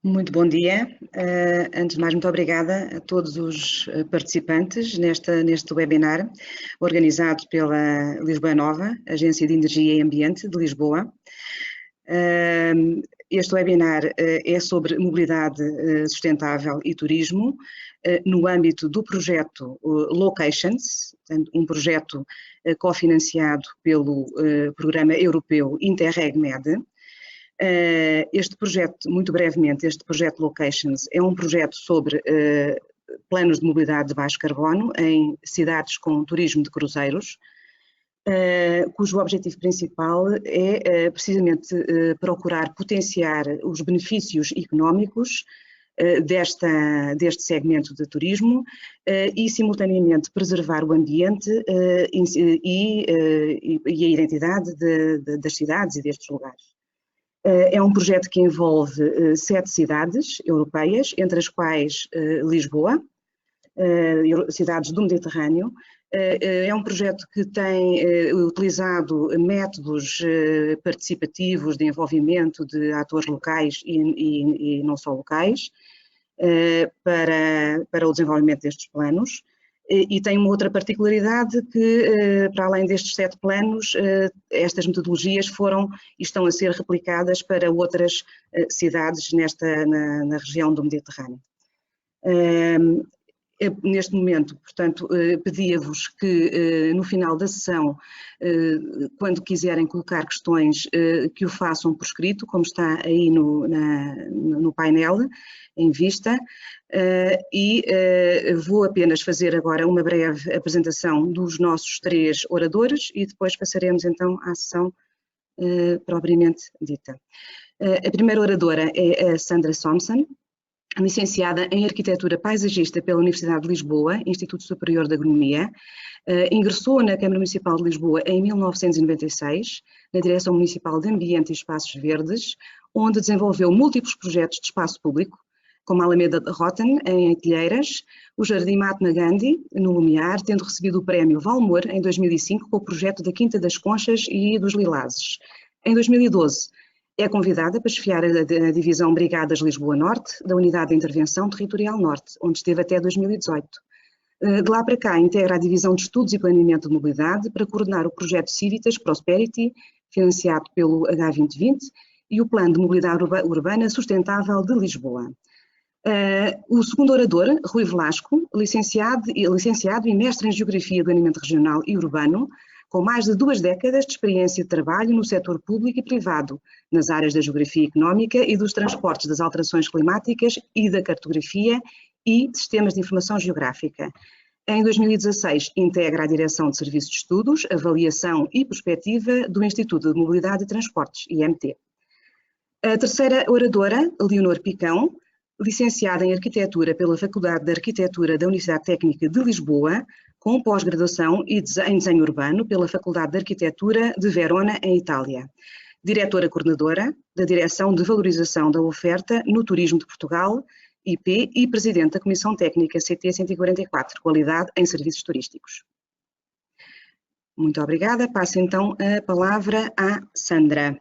Muito bom dia. Antes de mais, muito obrigada a todos os participantes neste webinar organizado pela Lisboa Nova, Agência de Energia e Ambiente de Lisboa. Este webinar é sobre mobilidade sustentável e turismo no âmbito do projeto Locations, um projeto cofinanciado pelo Programa Europeu Interreg-Med. Este projeto, muito brevemente, este projeto Locations é um projeto sobre planos de mobilidade de baixo carbono em cidades com turismo de cruzeiros, cujo objetivo principal é precisamente procurar potenciar os benefícios económicos deste segmento de turismo e, simultaneamente, preservar o ambiente e a identidade das cidades e destes lugares. É um projeto que envolve 7 cidades europeias, entre as quais Lisboa, cidades do Mediterrâneo. É um projeto que tem utilizado métodos participativos de envolvimento de atores locais e não só locais para o desenvolvimento destes planos. E tem uma outra particularidade que, para além destes 7 planos, estas metodologias foram e estão a ser replicadas para outras cidades na região do Mediterrâneo. Neste momento, portanto, pedia-vos que no final da sessão, quando quiserem colocar questões, que o façam por escrito, como está aí no painel em vista, e vou apenas fazer agora uma breve apresentação dos nossos 3 oradores e depois passaremos então à sessão propriamente dita. A primeira oradora é a Sandra Somsen, licenciada em Arquitetura Paisagista pela Universidade de Lisboa, Instituto Superior de Agronomia. Ingressou na Câmara Municipal de Lisboa em 1996, na Direção Municipal de Ambiente e Espaços Verdes, onde desenvolveu múltiplos projetos de espaço público, como a Alameda de Rotten, em Telheiras, o Jardim Mahatma Gandhi, no Lumiar, tendo recebido o Prémio Valmor em 2005 com o projeto da Quinta das Conchas e dos Lilazes. Em 2012, é convidada para chefiar a Divisão Brigadas Lisboa Norte, da Unidade de Intervenção Territorial Norte, onde esteve até 2018. De lá para cá, integra a Divisão de Estudos e Planeamento de Mobilidade para coordenar o projeto Civitas Prosperity, financiado pelo H2020, e o Plano de Mobilidade Urbana Sustentável de Lisboa. O segundo orador, Rui Velasco, licenciado e mestre em Geografia e Planeamento Regional e Urbano, com mais de 2 décadas de experiência de trabalho no setor público e privado, nas áreas da geografia económica e dos transportes, das alterações climáticas e da cartografia e sistemas de informação geográfica. Em 2016, integra a Direção de Serviços de Estudos, Avaliação e Perspectiva do Instituto de Mobilidade e Transportes, IMT. A terceira oradora, Leonor Picão, licenciada em Arquitetura pela Faculdade de Arquitetura da Universidade Técnica de Lisboa, com pós-graduação em Desenho Urbano pela Faculdade de Arquitetura de Verona, em Itália. Diretora coordenadora da Direção de Valorização da Oferta no Turismo de Portugal, IP, e Presidente da Comissão Técnica CT 144, Qualidade em Serviços Turísticos. Muito obrigada. Passo então a palavra à Sandra.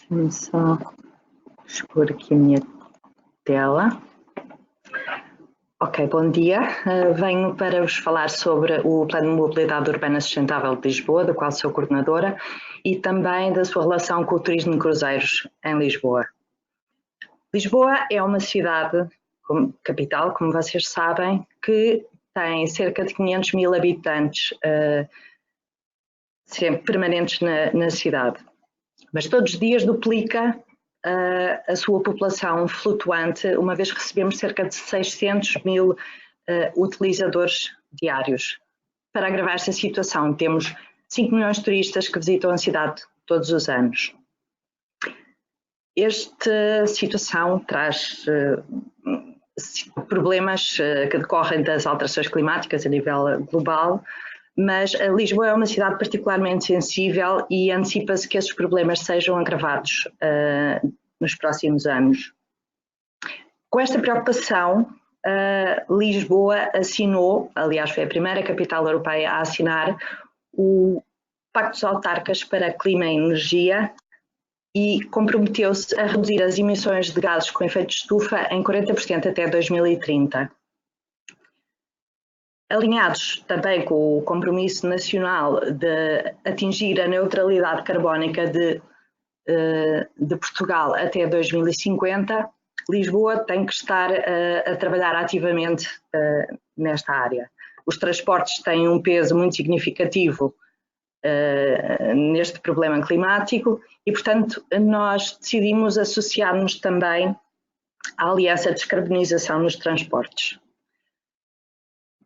Deixa-me só expor aqui a minha tela. Ok, bom dia. Venho para vos falar sobre o Plano de Mobilidade Urbana Sustentável de Lisboa, do qual sou coordenadora, e também da sua relação com o turismo de cruzeiros em Lisboa. Lisboa é uma cidade, capital, como vocês sabem, que tem cerca de 500 mil habitantes sempre permanentes na cidade. Mas todos os dias duplica a sua população flutuante, uma vez que recebemos cerca de 600 mil utilizadores diários. Para agravar esta situação, temos 5 milhões de turistas que visitam a cidade todos os anos. Esta situação traz problemas que decorrem das alterações climáticas a nível global, mas Lisboa é uma cidade particularmente sensível e antecipa-se que esses problemas sejam agravados nos próximos anos. Com esta preocupação, Lisboa assinou, aliás foi a primeira capital europeia a assinar, o Pacto dos Autarcas para Clima e Energia e comprometeu-se a reduzir as emissões de gases com efeito de estufa em 40% até 2030. Alinhados também com o compromisso nacional de atingir a neutralidade carbónica de Portugal até 2050, Lisboa tem que estar a trabalhar ativamente nesta área. Os transportes têm um peso muito significativo neste problema climático e, portanto, nós decidimos associar-nos também à Aliança de Descarbonização nos Transportes.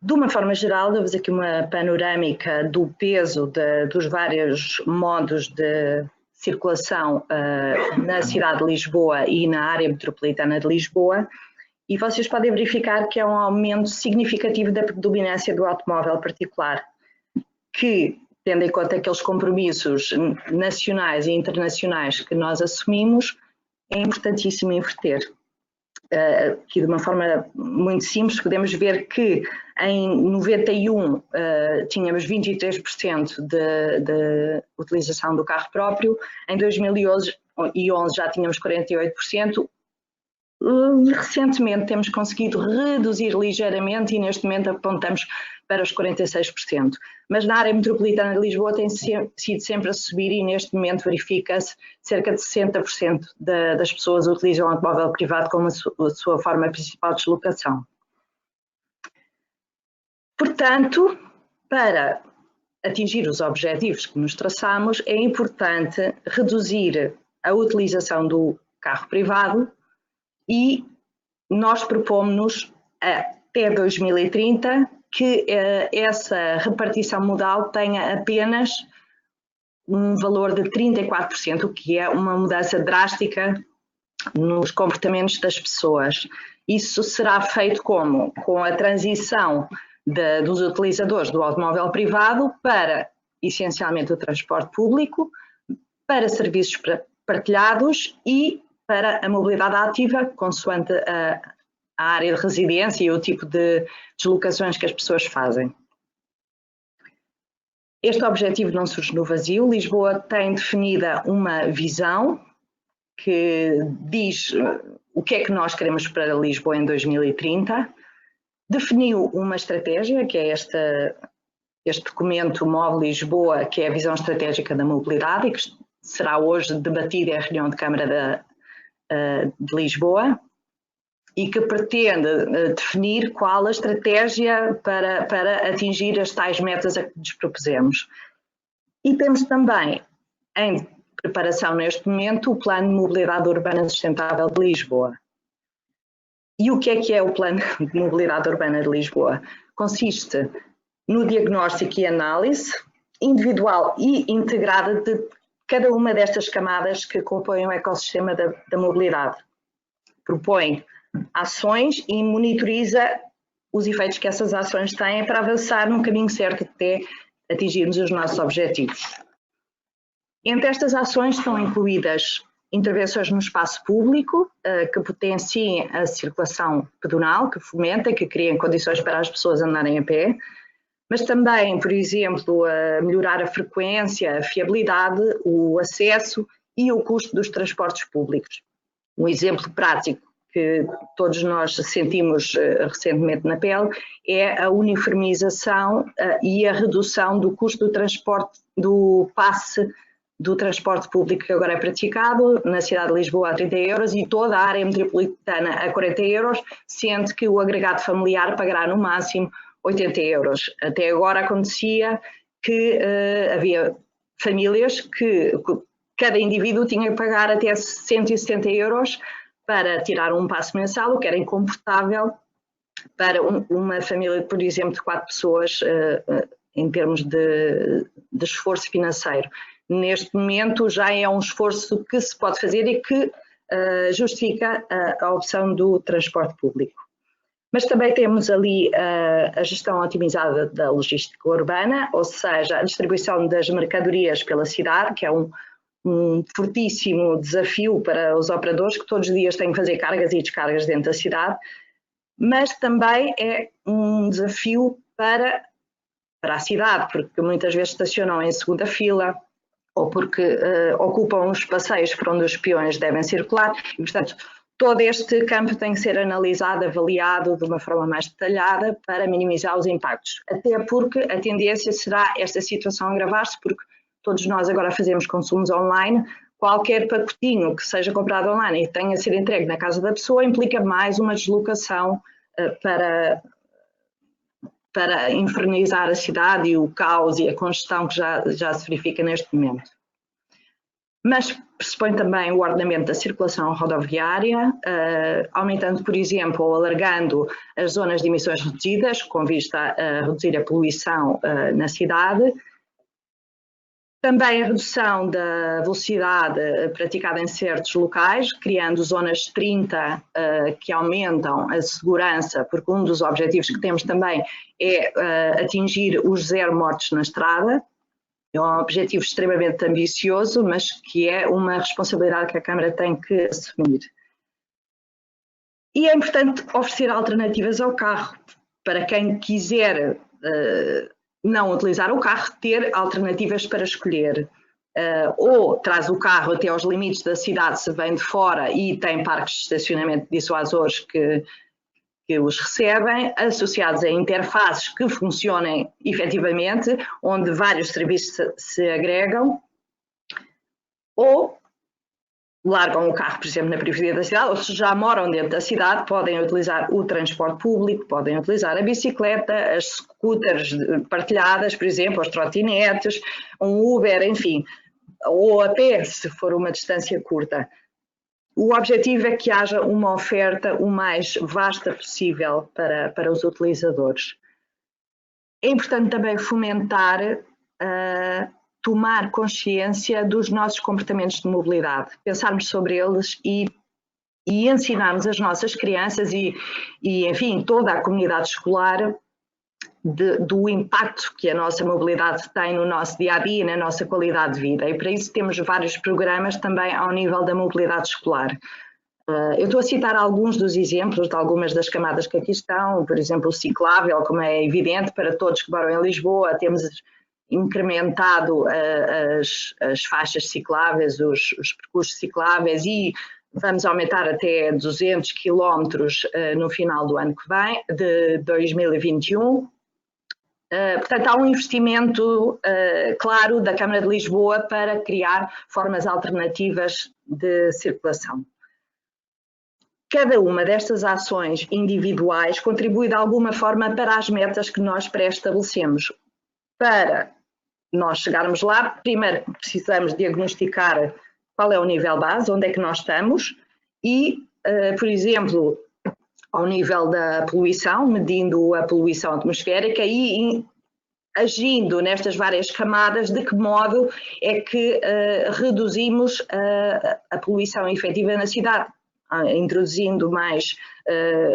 De uma forma geral, dou-vos aqui uma panorâmica do peso dos vários modos de circulação na cidade de Lisboa e na área metropolitana de Lisboa, e vocês podem verificar que é um aumento significativo da predominância do automóvel particular, que, tendo em conta aqueles compromissos nacionais e internacionais que nós assumimos, é importantíssimo inverter. Aqui de uma forma muito simples podemos ver que em 91 tínhamos 23% de utilização do carro próprio, em 2011 já tínhamos 48%, recentemente temos conseguido reduzir ligeiramente e neste momento apontamos para os 46%. Mas na área metropolitana de Lisboa tem sido sempre a subir e neste momento verifica-se cerca de 60% das pessoas utilizam o automóvel privado como a sua forma principal de deslocação. Portanto, para atingir os objetivos que nos traçamos, é importante reduzir a utilização do carro privado e nós propomos-nos até 2030 que essa repartição modal tenha apenas um valor de 34%, o que é uma mudança drástica nos comportamentos das pessoas. Isso será feito como? Com a transição dos utilizadores do automóvel privado para, essencialmente, o transporte público, para serviços partilhados e para a mobilidade ativa, consoante a área de residência e o tipo de deslocações que as pessoas fazem. Este objetivo não surge no vazio. Lisboa tem definida uma visão que diz o que é que nós queremos para Lisboa em 2030, definiu uma estratégia, que é este documento Move Lisboa, que é a visão estratégica da mobilidade e que será hoje debatida em reunião de Câmara de Lisboa e que pretende definir qual a estratégia para atingir as tais metas a que nos propusemos. E temos também em preparação neste momento o Plano de Mobilidade Urbana Sustentável de Lisboa. E o que é o Plano de Mobilidade Urbana de Lisboa? Consiste no diagnóstico e análise individual e integrada de cada uma destas camadas que compõem o ecossistema da mobilidade. Propõe ações e monitoriza os efeitos que essas ações têm para avançar no caminho certo até atingirmos os nossos objetivos. Entre estas ações estão incluídas intervenções no espaço público, que potenciem a circulação pedonal, que fomentem, que criem condições para as pessoas andarem a pé, mas também, por exemplo, melhorar a frequência, a fiabilidade, o acesso e o custo dos transportes públicos. Um exemplo prático que todos nós sentimos recentemente na pele é a uniformização e a redução do custo do transporte, do passe do transporte público que agora é praticado na cidade de Lisboa a 30 euros e toda a área metropolitana a 40 euros, sendo que o agregado familiar pagará no máximo 80 euros. Até agora acontecia que havia famílias que cada indivíduo tinha que pagar até 170 euros para tirar um passe mensal, o que era incomportável para uma família, por exemplo, de 4 pessoas em termos de esforço financeiro. Neste momento já é um esforço que se pode fazer e que justifica a opção do transporte público. Mas também temos ali a gestão otimizada da logística urbana, ou seja, a distribuição das mercadorias pela cidade, que é um fortíssimo desafio para os operadores que todos os dias têm que fazer cargas e descargas dentro da cidade, mas também é um desafio para a cidade, porque muitas vezes estacionam em segunda fila, ou porque ocupam os passeios por onde os peões devem circular, e portanto todo este campo tem que ser analisado, avaliado de uma forma mais detalhada para minimizar os impactos, até porque a tendência será esta situação agravar-se, porque todos nós agora fazemos consumos online, qualquer pacotinho que seja comprado online e tenha sido entregue na casa da pessoa implica mais uma deslocação para infernizar a cidade e o caos e a congestão que já se verifica neste momento. Mas pressupõe também o ordenamento da circulação rodoviária, aumentando, por exemplo, ou alargando as zonas de emissões reduzidas, com vista a reduzir a poluição na cidade. Também a redução da velocidade praticada em certos locais, criando zonas 30 que aumentam a segurança, porque um dos objetivos que temos também é atingir os 0 mortes na estrada. É um objetivo extremamente ambicioso, mas que é uma responsabilidade que a Câmara tem que assumir. E é importante oferecer alternativas ao carro, para quem quiser não utilizar o carro, ter alternativas para escolher. Ou traz o carro até aos limites da cidade se vem de fora e tem parques de estacionamento dissuasores que os recebem, associados a interfaces que funcionem efetivamente, onde vários serviços se agregam, ou largam o carro, por exemplo, na periferia da cidade, ou se já moram dentro da cidade, podem utilizar o transporte público, podem utilizar a bicicleta, as scooters partilhadas, por exemplo, as trotinetes, um Uber, enfim, ou a pé, se for uma distância curta. O objetivo é que haja uma oferta o mais vasta possível para os utilizadores. É importante também fomentar tomar consciência dos nossos comportamentos de mobilidade, pensarmos sobre eles e ensinarmos as nossas crianças e, enfim, toda a comunidade escolar do impacto que a nossa mobilidade tem no nosso dia-a-dia e na nossa qualidade de vida. E para isso temos vários programas também ao nível da mobilidade escolar. Eu estou a citar alguns dos exemplos de algumas das camadas que aqui estão, por exemplo, o ciclável, como é evidente para todos que moram em Lisboa, temos incrementado as faixas cicláveis, os percursos cicláveis e vamos aumentar até 200 quilómetros no final do ano que vem, de 2021. Portanto, há um investimento claro da Câmara de Lisboa para criar formas alternativas de circulação. Cada uma destas ações individuais contribui de alguma forma para as metas que nós pré-estabelecemos. Para nós chegarmos lá, primeiro precisamos diagnosticar qual é o nível base, onde é que nós estamos e, por exemplo, ao nível da poluição, medindo a poluição atmosférica e agindo nestas várias camadas, de que modo é que reduzimos a poluição efetiva na cidade, introduzindo mais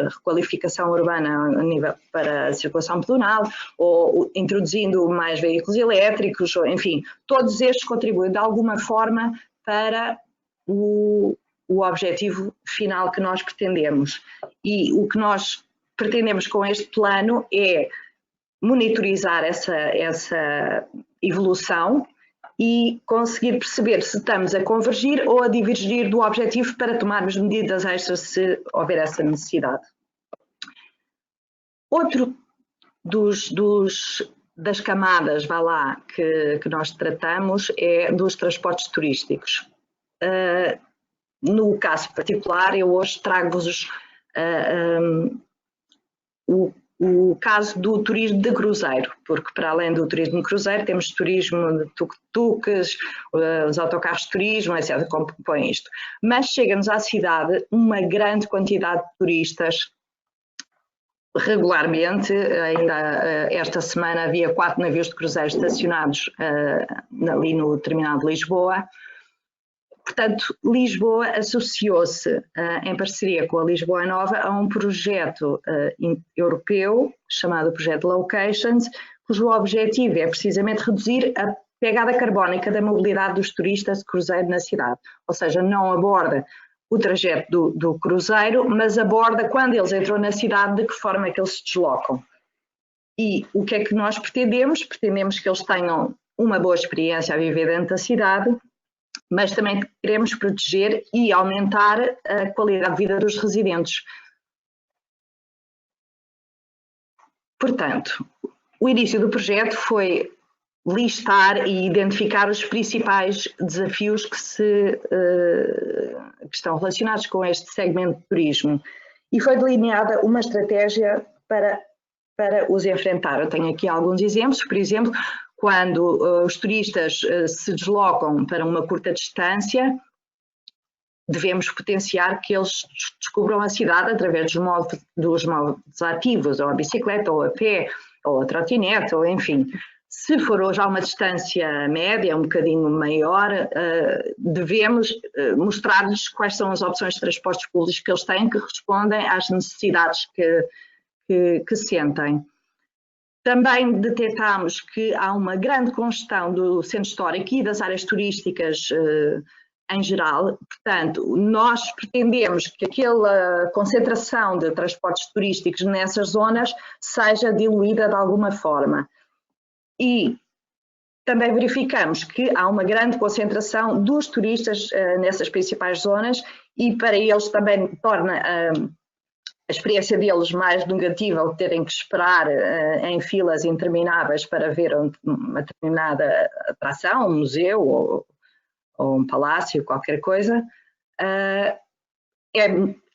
requalificação urbana a nível para a circulação pedonal, ou introduzindo mais veículos elétricos, ou, enfim, todos estes contribuem de alguma forma para o objetivo final que nós pretendemos. E o que nós pretendemos com este plano é monitorizar essa evolução e conseguir perceber se estamos a convergir ou a divergir do objetivo para tomarmos medidas extras se houver essa necessidade. Outro das camadas, vá lá, que nós tratamos é dos transportes turísticos. No caso particular, eu hoje trago-vos o caso do turismo de cruzeiro, porque para além do turismo de cruzeiro temos turismo de tuk-tuks, os autocarros de turismo, etc., que compõem isto. Mas chega-nos à cidade uma grande quantidade de turistas regularmente. Ainda esta semana havia 4 navios de cruzeiro estacionados ali no terminal de Lisboa. Portanto, Lisboa associou-se, em parceria com a Lisboa Nova, a um projeto europeu chamado Projeto Locations, cujo objetivo é precisamente reduzir a pegada carbónica da mobilidade dos turistas de cruzeiro na cidade. Ou seja, não aborda o trajeto do cruzeiro, mas aborda quando eles entram na cidade, de que forma é que eles se deslocam. E o que é que nós pretendemos? Pretendemos que eles tenham uma boa experiência a viver dentro da cidade, mas também queremos proteger e aumentar a qualidade de vida dos residentes. Portanto, o início do projeto foi listar e identificar os principais desafios que estão relacionados com este segmento de turismo, e foi delineada uma estratégia para os enfrentar. Eu tenho aqui alguns exemplos. Por exemplo, quando os turistas se deslocam para uma curta distância, devemos potenciar que eles descubram a cidade através dos modos ativos, ou a bicicleta, ou a pé, ou a trotinete, ou enfim. Se for já uma distância média, um bocadinho maior, devemos mostrar-lhes quais são as opções de transportes públicos que eles têm, que respondem às necessidades que sentem. Também detectámos que há uma grande congestão do centro histórico e das áreas turísticas em geral. Portanto, nós pretendemos que aquela concentração de transportes turísticos nessas zonas seja diluída de alguma forma. E também verificamos que há uma grande concentração dos turistas nessas principais zonas, e para eles também torna a experiência deles mais negativa ao terem que esperar em filas intermináveis para ver uma determinada atração, um museu ou um palácio, qualquer coisa.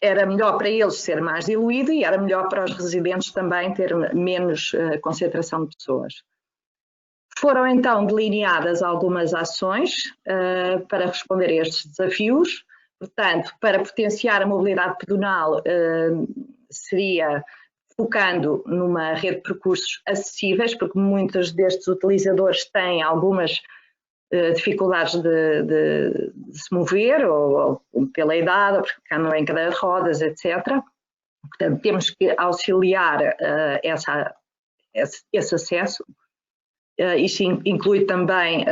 Era melhor para eles ser mais diluído, e era melhor para os residentes também ter menos concentração de pessoas. Foram então delineadas algumas ações para responder a estes desafios. Portanto, para potenciar a mobilidade pedonal, seria focando numa rede de percursos acessíveis, porque muitos destes utilizadores têm algumas dificuldades de se mover, ou pela idade, ou porque andam em cadeira de rodas, etc. Portanto, temos que auxiliar esse acesso. Isto inclui também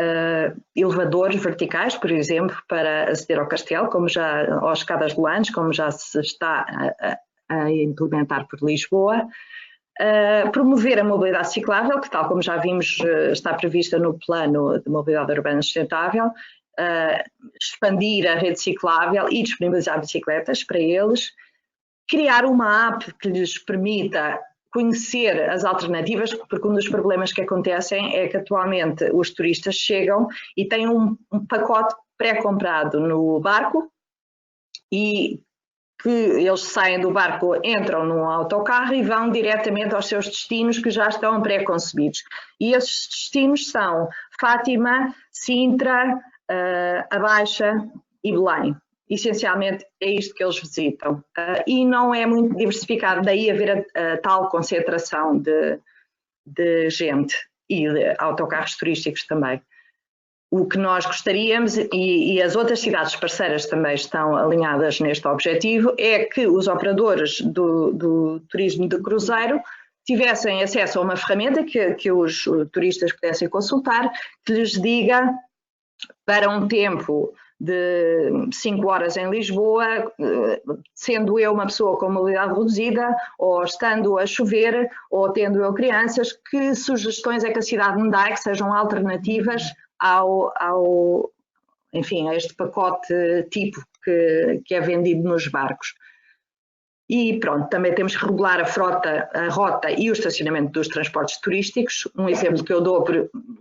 elevadores verticais, por exemplo, para aceder ao castelo, ou escadas volantes, como já se está a implementar por Lisboa. Promover a mobilidade ciclável, que, tal como já vimos, está prevista no Plano de Mobilidade Urbana Sustentável. Expandir a rede ciclável e disponibilizar bicicletas para eles. Criar uma app que lhes permita conhecer as alternativas, porque um dos problemas que acontecem é que atualmente os turistas chegam e têm um pacote pré-comprado no barco, e que eles saem do barco, entram num autocarro e vão diretamente aos seus destinos, que já estão pré-concebidos. E esses destinos são Fátima, Sintra, a Baixa e Belém. Essencialmente é isto que eles visitam, e não é muito diversificado, daí haver a tal concentração de gente e de autocarros turísticos também. O que nós gostaríamos, e as outras cidades parceiras também estão alinhadas neste objetivo, é que os operadores do turismo de cruzeiro tivessem acesso a uma ferramenta que os turistas pudessem consultar, que lhes diga, para um tempo de 5 horas em Lisboa, sendo eu uma pessoa com mobilidade reduzida, ou estando a chover, ou tendo eu crianças, que sugestões é que a cidade me dá que sejam alternativas enfim, a este pacote tipo que é vendido nos barcos. E pronto, também temos que regular a rota e o estacionamento dos transportes turísticos. Um exemplo que eu dou,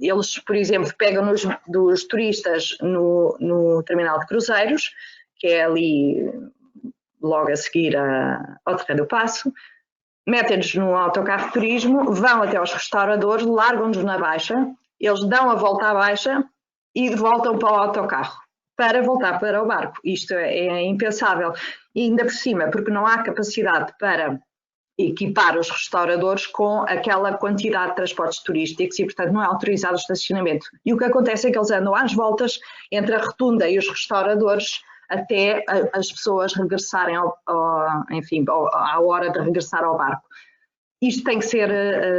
eles, por exemplo, pegam dos turistas no terminal de cruzeiros, que é ali logo a seguir ao Terreiro do Paço, metem-nos no autocarro de turismo, vão até aos restauradores, largam-nos na Baixa, eles dão a volta à Baixa e voltam para o autocarro para voltar para o barco. Isto é impensável. E ainda por cima, porque não há capacidade para equipar os restauradores com aquela quantidade de transportes turísticos, e, portanto, não é autorizado o estacionamento. E o que acontece é que eles andam às voltas entre a rotunda e os restauradores até as pessoas regressarem à hora de regressar ao barco. Isto tem que ser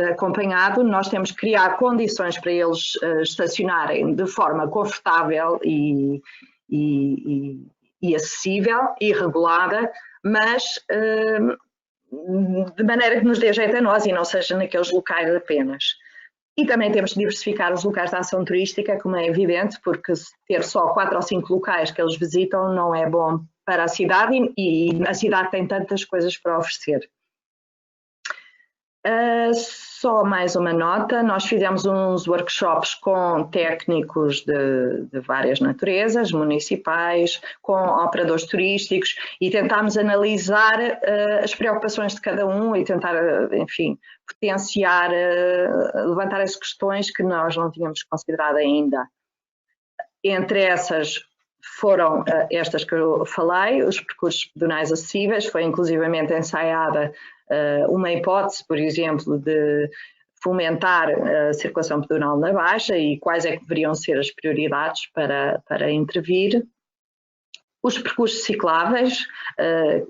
acompanhado. Nós temos que criar condições para eles estacionarem de forma confortável e e acessível e regulada, mas de maneira que nos dê jeito a nós e não seja naqueles locais apenas. E também temos de diversificar os locais de ação turística, como é evidente, porque ter só 4 ou 5 locais que eles visitam não é bom para a cidade e a cidade tem tantas coisas para oferecer. Só mais uma nota, nós fizemos uns workshops com técnicos de várias naturezas, municipais, com operadores turísticos e tentámos analisar as preocupações de cada um e tentar, enfim, potenciar, levantar as questões que nós não tínhamos considerado ainda. Entre essas foram estas que eu falei, os percursos pedonais acessíveis, foi inclusivamente ensaiada uma hipótese, por exemplo, de fomentar a circulação pedonal na Baixa e quais é que deveriam ser as prioridades para intervir. Os percursos cicláveis,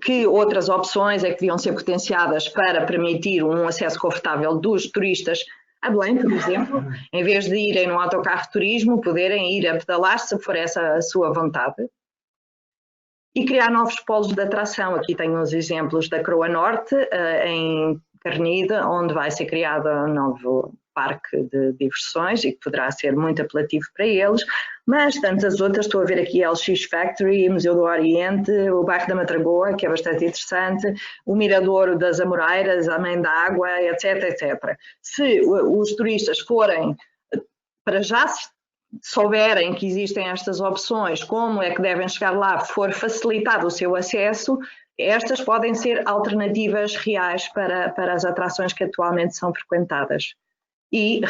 que outras opções é que deviam ser potenciadas para permitir um acesso confortável dos turistas a Belém, por exemplo, em vez de irem num autocarro de turismo, poderem ir a pedalar, se for essa a sua vontade. E criar novos polos de atração. Aqui tenho os exemplos da Croa Norte, em Carnide, onde vai ser criado um novo parque de diversões e que poderá ser muito apelativo para eles, mas tantas outras, estou a ver aqui a LX Factory, Museu do Oriente, o bairro da Matragoa, que é bastante interessante, o Miradouro das Amoreiras, a Mãe da Água, etc, etc. Se os turistas forem, para já souberem que existem estas opções, como é que devem chegar lá, for facilitado o seu acesso, estas podem ser alternativas reais para as atrações que atualmente são frequentadas. E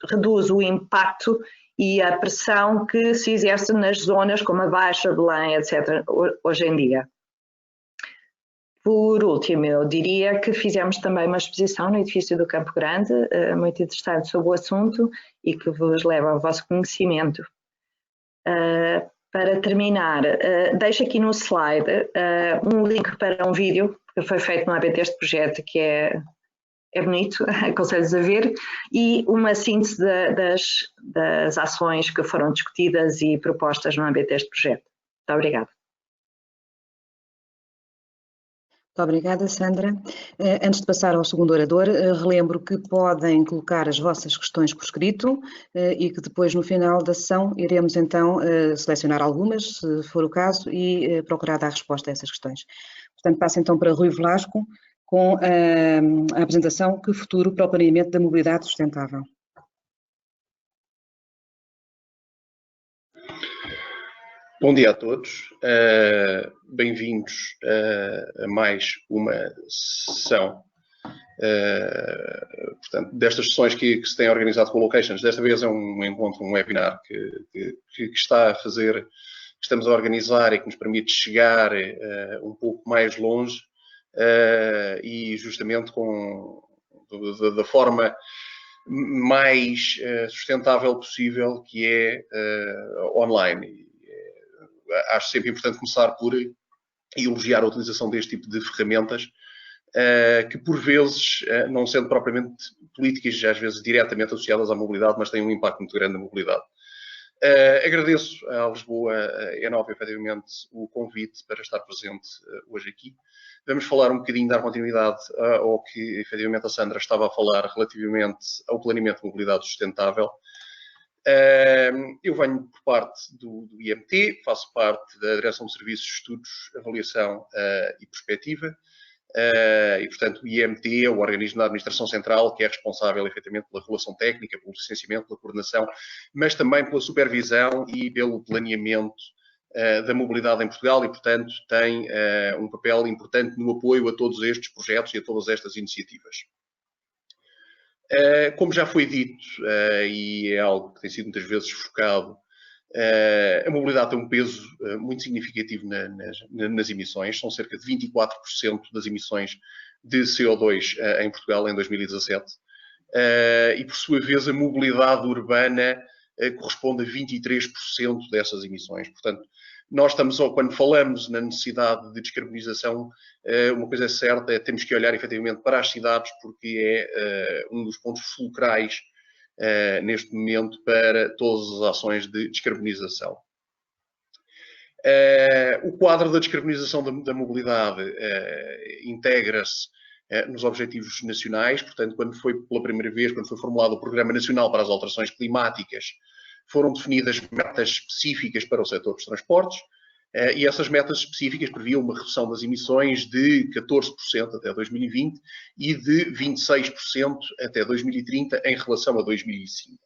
reduz o impacto e a pressão que se exerce nas zonas como a Baixa, Belém, etc., hoje em dia. Por último, eu diria que fizemos também uma exposição no edifício do Campo Grande, muito interessante sobre o assunto e que vos leva ao vosso conhecimento. Para terminar, deixo aqui no slide um link para um vídeo que foi feito no âmbito deste projeto, que é bonito, aconselho-vos a ver, e uma síntese das ações que foram discutidas e propostas no âmbito deste projeto. Muito obrigada. Muito obrigada, Sandra. Antes de passar ao segundo orador, relembro que podem colocar as vossas questões por escrito e que depois, no final da sessão, iremos então selecionar algumas, se for o caso, e procurar dar resposta a essas questões. Portanto, passo então para Rui Velasco com a apresentação Que Futuro para o Planeamento da Mobilidade Sustentável. Bom dia a todos, bem-vindos a mais uma sessão, portanto, destas sessões que se têm organizado com Locations. Desta vez é um encontro, um webinar que está a fazer, que estamos a organizar e que nos permite chegar um pouco mais longe e justamente da forma mais sustentável possível, que é online. Acho sempre importante começar por elogiar a utilização deste tipo de ferramentas, que por vezes, não sendo propriamente políticas, às vezes diretamente associadas à mobilidade, mas têm um impacto muito grande na mobilidade. Agradeço à Lisboa E9, efetivamente, o convite para estar presente hoje aqui. Vamos falar um bocadinho, dar continuidade ao que efetivamente a Sandra estava a falar relativamente ao planeamento de mobilidade sustentável. Eu venho por parte do IMT, faço parte da Direção de Serviços, Estudos, Avaliação e Perspectiva. E, portanto, o IMT é o organismo da Administração Central que é responsável, efetivamente, pela regulação técnica, pelo licenciamento, pela coordenação, mas também pela supervisão e pelo planeamento da mobilidade em Portugal e, portanto, tem um papel importante no apoio a todos estes projetos e a todas estas iniciativas. Como já foi dito, e é algo que tem sido muitas vezes focado, a mobilidade tem um peso muito significativo nas emissões, são cerca de 24% das emissões de CO2 em Portugal em 2017, e por sua vez a mobilidade urbana corresponde a 23% dessas emissões. Portanto, nós estamos, quando falamos na necessidade de descarbonização, uma coisa é certa, temos que olhar efetivamente para as cidades, porque é um dos pontos fulcrais neste momento para todas as ações de descarbonização. O quadro da descarbonização da mobilidade integra-se nos objetivos nacionais, portanto, quando foi pela primeira vez, quando foi formulado o Programa Nacional para as Alterações Climáticas, foram definidas metas específicas para o setor dos transportes, e essas metas específicas previam uma redução das emissões de 14% até 2020 e de 26% até 2030 em relação a 2005.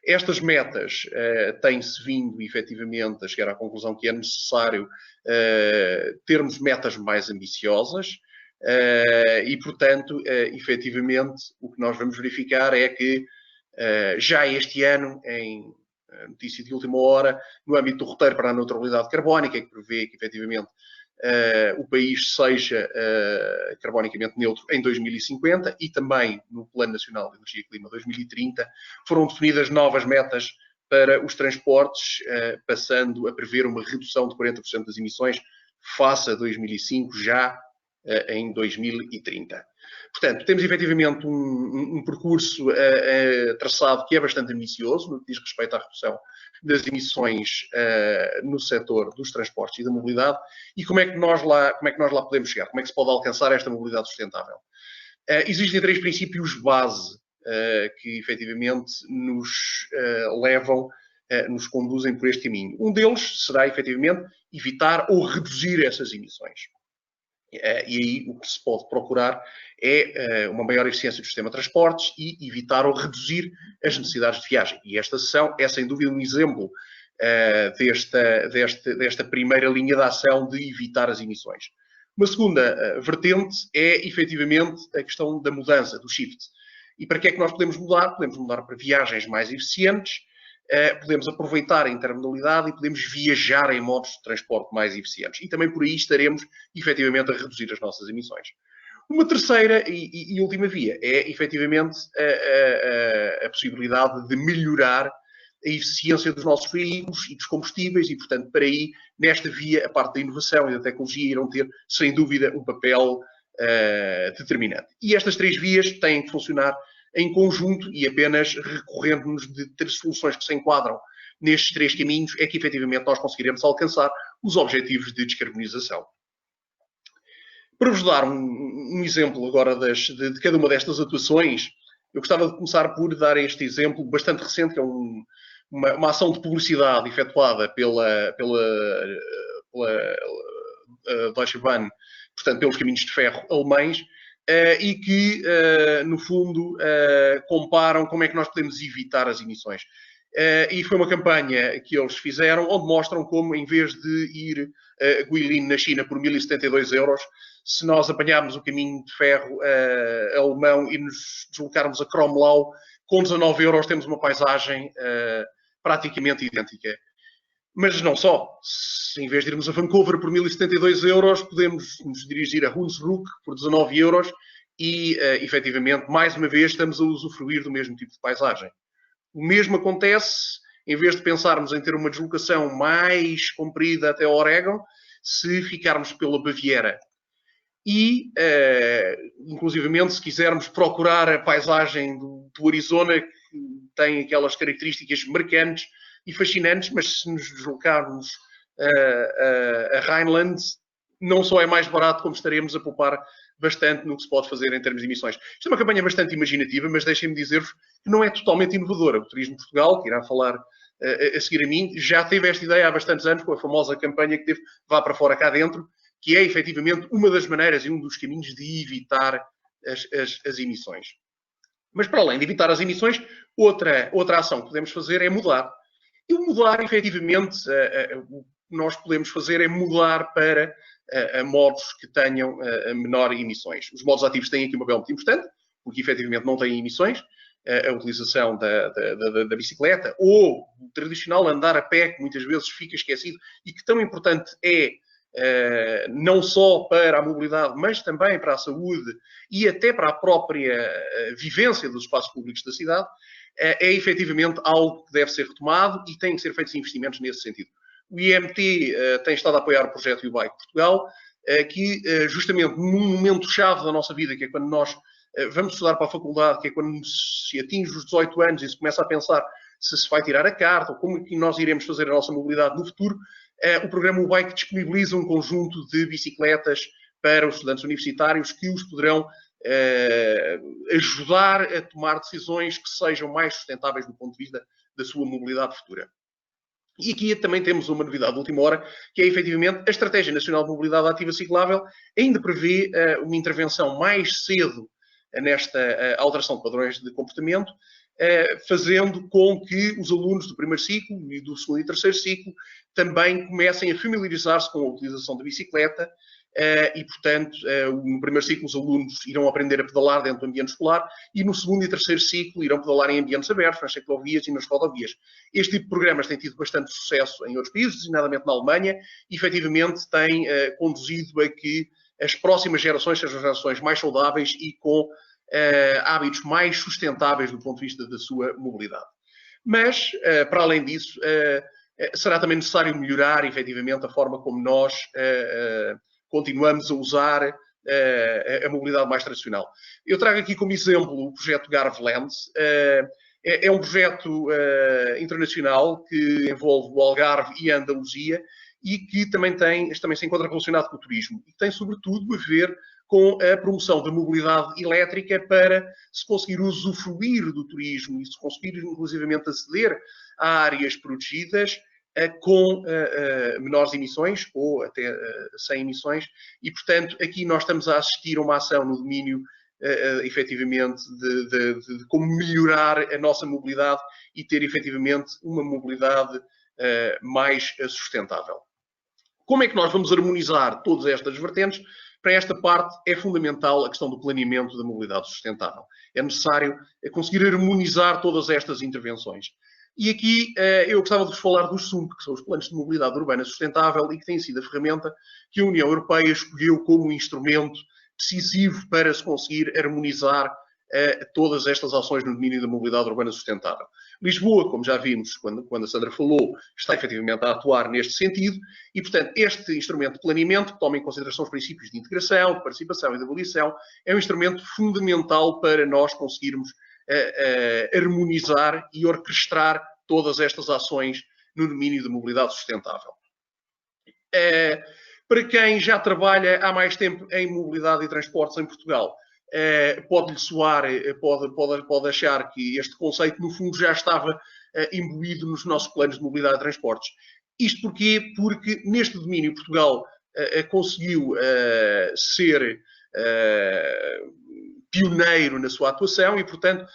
Estas metas têm-se vindo, efetivamente, a chegar à conclusão que é necessário termos metas mais ambiciosas e, portanto, efetivamente, o que nós vamos verificar é que já este ano, em notícia de última hora, no âmbito do roteiro para a neutralidade carbónica, que prevê que, efetivamente, o país seja carbonicamente neutro em 2050 e também no Plano Nacional de Energia e Clima 2030, foram definidas novas metas para os transportes, passando a prever uma redução de 40% das emissões face a 2005, já em 2030. Portanto, temos efetivamente um percurso traçado que é bastante ambicioso no que diz respeito à redução das emissões no setor dos transportes e da mobilidade. E como é que nós lá podemos chegar? Como é que se pode alcançar esta mobilidade sustentável? Existem 3 princípios base que efetivamente nos levam, nos conduzem por este caminho. Um deles será efetivamente evitar ou reduzir essas emissões. E aí o que se pode procurar é uma maior eficiência do sistema de transportes e evitar ou reduzir as necessidades de viagem. E esta sessão é, sem dúvida, um exemplo desta primeira linha de ação de evitar as emissões. Uma segunda vertente é, efetivamente, a questão da mudança, do shift. E para que é que nós podemos mudar? Podemos mudar para viagens mais eficientes, podemos aproveitar a intermodalidade e podemos viajar em modos de transporte mais eficientes. E também por aí estaremos, efetivamente, a reduzir as nossas emissões. Uma terceira e última via é, efetivamente, a possibilidade de melhorar a eficiência dos nossos veículos e dos combustíveis e, portanto, para aí, nesta via, a parte da inovação e da tecnologia irão ter, sem dúvida, um papel determinante. E estas 3 vias têm que funcionar em conjunto e apenas recorrendo-nos de 3 soluções que se enquadram nestes 3 caminhos é que, efetivamente, nós conseguiremos alcançar os objetivos de descarbonização. Para vos dar um exemplo agora de cada uma destas atuações, eu gostava de começar por dar este exemplo bastante recente, que é uma ação de publicidade efetuada pela Deutsche Bahn, portanto, pelos caminhos de ferro alemães, e que, no fundo, comparam como é que nós podemos evitar as emissões. E foi uma campanha que eles fizeram, onde mostram como, em vez de ir a Guilin, na China, por 1.072 euros, se nós apanharmos o caminho de ferro alemão e nos deslocarmos a Cromlau, com 19 euros temos uma paisagem praticamente idêntica. Mas não só. Se, em vez de irmos a Vancouver por 1.072 euros, podemos nos dirigir a Hunsrück por 19 euros e, efetivamente, mais uma vez, estamos a usufruir do mesmo tipo de paisagem. O mesmo acontece, em vez de pensarmos em ter uma deslocação mais comprida até Oregon, se ficarmos pela Baviera. E, inclusivamente, se quisermos procurar a paisagem do Arizona, que tem aquelas características marcantes e fascinantes, mas se nos deslocarmos a Rhineland, não só é mais barato, como estaremos a poupar bastante no que se pode fazer em termos de emissões. Isto é uma campanha bastante imaginativa, mas deixem-me dizer-vos que não é totalmente inovadora. O Turismo de Portugal, que irá falar a seguir a mim, já teve esta ideia há bastantes anos, com a famosa campanha que teve Vá para Fora Cá Dentro, que é, efetivamente, uma das maneiras e um dos caminhos de evitar as emissões. Mas, para além de evitar as emissões, outra ação que podemos fazer é mudar. E o mudar, efetivamente, o que nós podemos fazer é mudar para modos que tenham menor emissões. Os modos ativos têm aqui um papel muito importante, porque, efetivamente, não têm emissões. A utilização da bicicleta ou o tradicional andar a pé, que muitas vezes fica esquecido e que tão importante é não só para a mobilidade, mas também para a saúde e até para a própria vivência dos espaços públicos da cidade, é efetivamente algo que deve ser retomado e têm que ser feitos investimentos nesse sentido. O IMT tem estado a apoiar o projeto U-Bike Portugal, que justamente num momento-chave da nossa vida, que é quando nós vamos estudar para a faculdade, que é quando se atinge os 18 anos e se começa a pensar se vai tirar a carta ou como é que nós iremos fazer a nossa mobilidade no futuro, O programa UBike disponibiliza um conjunto de bicicletas para os estudantes universitários que os poderão ajudar a tomar decisões que sejam mais sustentáveis do ponto de vista da sua mobilidade futura. E aqui também temos uma novidade de última hora, que é efetivamente a Estratégia Nacional de Mobilidade Ativa Ciclável ainda prevê uma intervenção mais cedo nesta alteração de padrões de comportamento, fazendo com que os alunos do primeiro ciclo e do segundo e terceiro ciclo também comecem a familiarizar-se com a utilização da bicicleta e, portanto, no primeiro ciclo os alunos irão aprender a pedalar dentro do ambiente escolar e no segundo e terceiro ciclo irão pedalar em ambientes abertos, nas ciclovias e nas rodovias. Este tipo de programas tem tido bastante sucesso em outros países, designadamente na Alemanha, e efetivamente tem conduzido a que as próximas gerações sejam gerações mais saudáveis e com hábitos mais sustentáveis do ponto de vista da sua mobilidade. Mas, para além disso, será também necessário melhorar, efetivamente, a forma como nós continuamos a usar a mobilidade mais tradicional. Eu trago aqui como exemplo o projeto Garveland. É um projeto internacional que envolve o Algarve e a Andaluzia e que também se encontra relacionado com o turismo. E tem, sobretudo, a ver com a promoção da mobilidade elétrica para se conseguir usufruir do turismo e se conseguir, inclusivamente, aceder a áreas protegidas com menores emissões ou até sem emissões. E, portanto, aqui nós estamos a assistir a uma ação no domínio, efetivamente, de como melhorar a nossa mobilidade e ter, efetivamente, uma mobilidade mais sustentável. Como é que nós vamos harmonizar todas estas vertentes? Para esta parte é fundamental a questão do planeamento da mobilidade sustentável. É necessário conseguir harmonizar todas estas intervenções. E aqui eu gostava de vos falar dos SUMP, que são os Planos de Mobilidade Urbana Sustentável, e que tem sido a ferramenta que a União Europeia escolheu como um instrumento decisivo para se conseguir harmonizar todas estas ações no domínio da mobilidade urbana sustentável. Lisboa, como já vimos quando a Sandra falou, está efetivamente a atuar neste sentido e, portanto, este instrumento de planeamento, que toma em consideração os princípios de integração, de participação e de avaliação, é um instrumento fundamental para nós conseguirmos harmonizar e orquestrar todas estas ações no domínio da mobilidade sustentável. Para quem já trabalha há mais tempo em mobilidade e transportes em Portugal, pode-lhe soar, pode achar que este conceito, no fundo, já estava imbuído nos nossos planos de mobilidade e transportes. Isto porquê? Porque neste domínio Portugal conseguiu ser pioneiro na sua atuação e, portanto,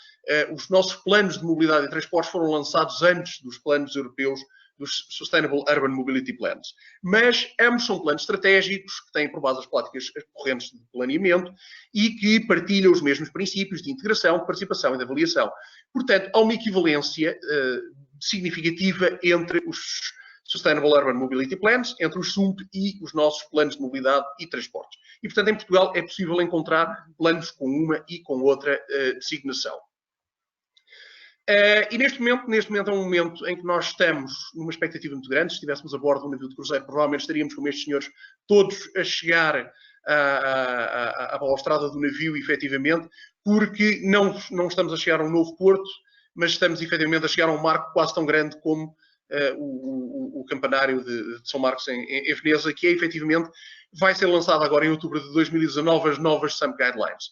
os nossos planos de mobilidade e transportes foram lançados antes dos planos europeus dos Sustainable Urban Mobility Plans. Mas ambos são planos estratégicos que têm por base as práticas correntes de planeamento e que partilham os mesmos princípios de integração, de participação e de avaliação. Portanto, há uma equivalência significativa entre os Sustainable Urban Mobility Plans, entre os SUMP e os nossos planos de mobilidade e transportes. E, portanto, em Portugal é possível encontrar planos com uma e com outra designação. E neste momento é um momento em que nós estamos numa expectativa muito grande. Se estivéssemos a bordo de um navio de cruzeiro, provavelmente estaríamos como estes senhores todos a chegar à balustrada do navio, efetivamente, porque não estamos a chegar a um novo porto, mas estamos efetivamente a chegar a um marco quase tão grande como o campanário de São Marcos em Veneza, que efetivamente vai ser lançado agora em outubro de 2019 as novas SUMP Guidelines.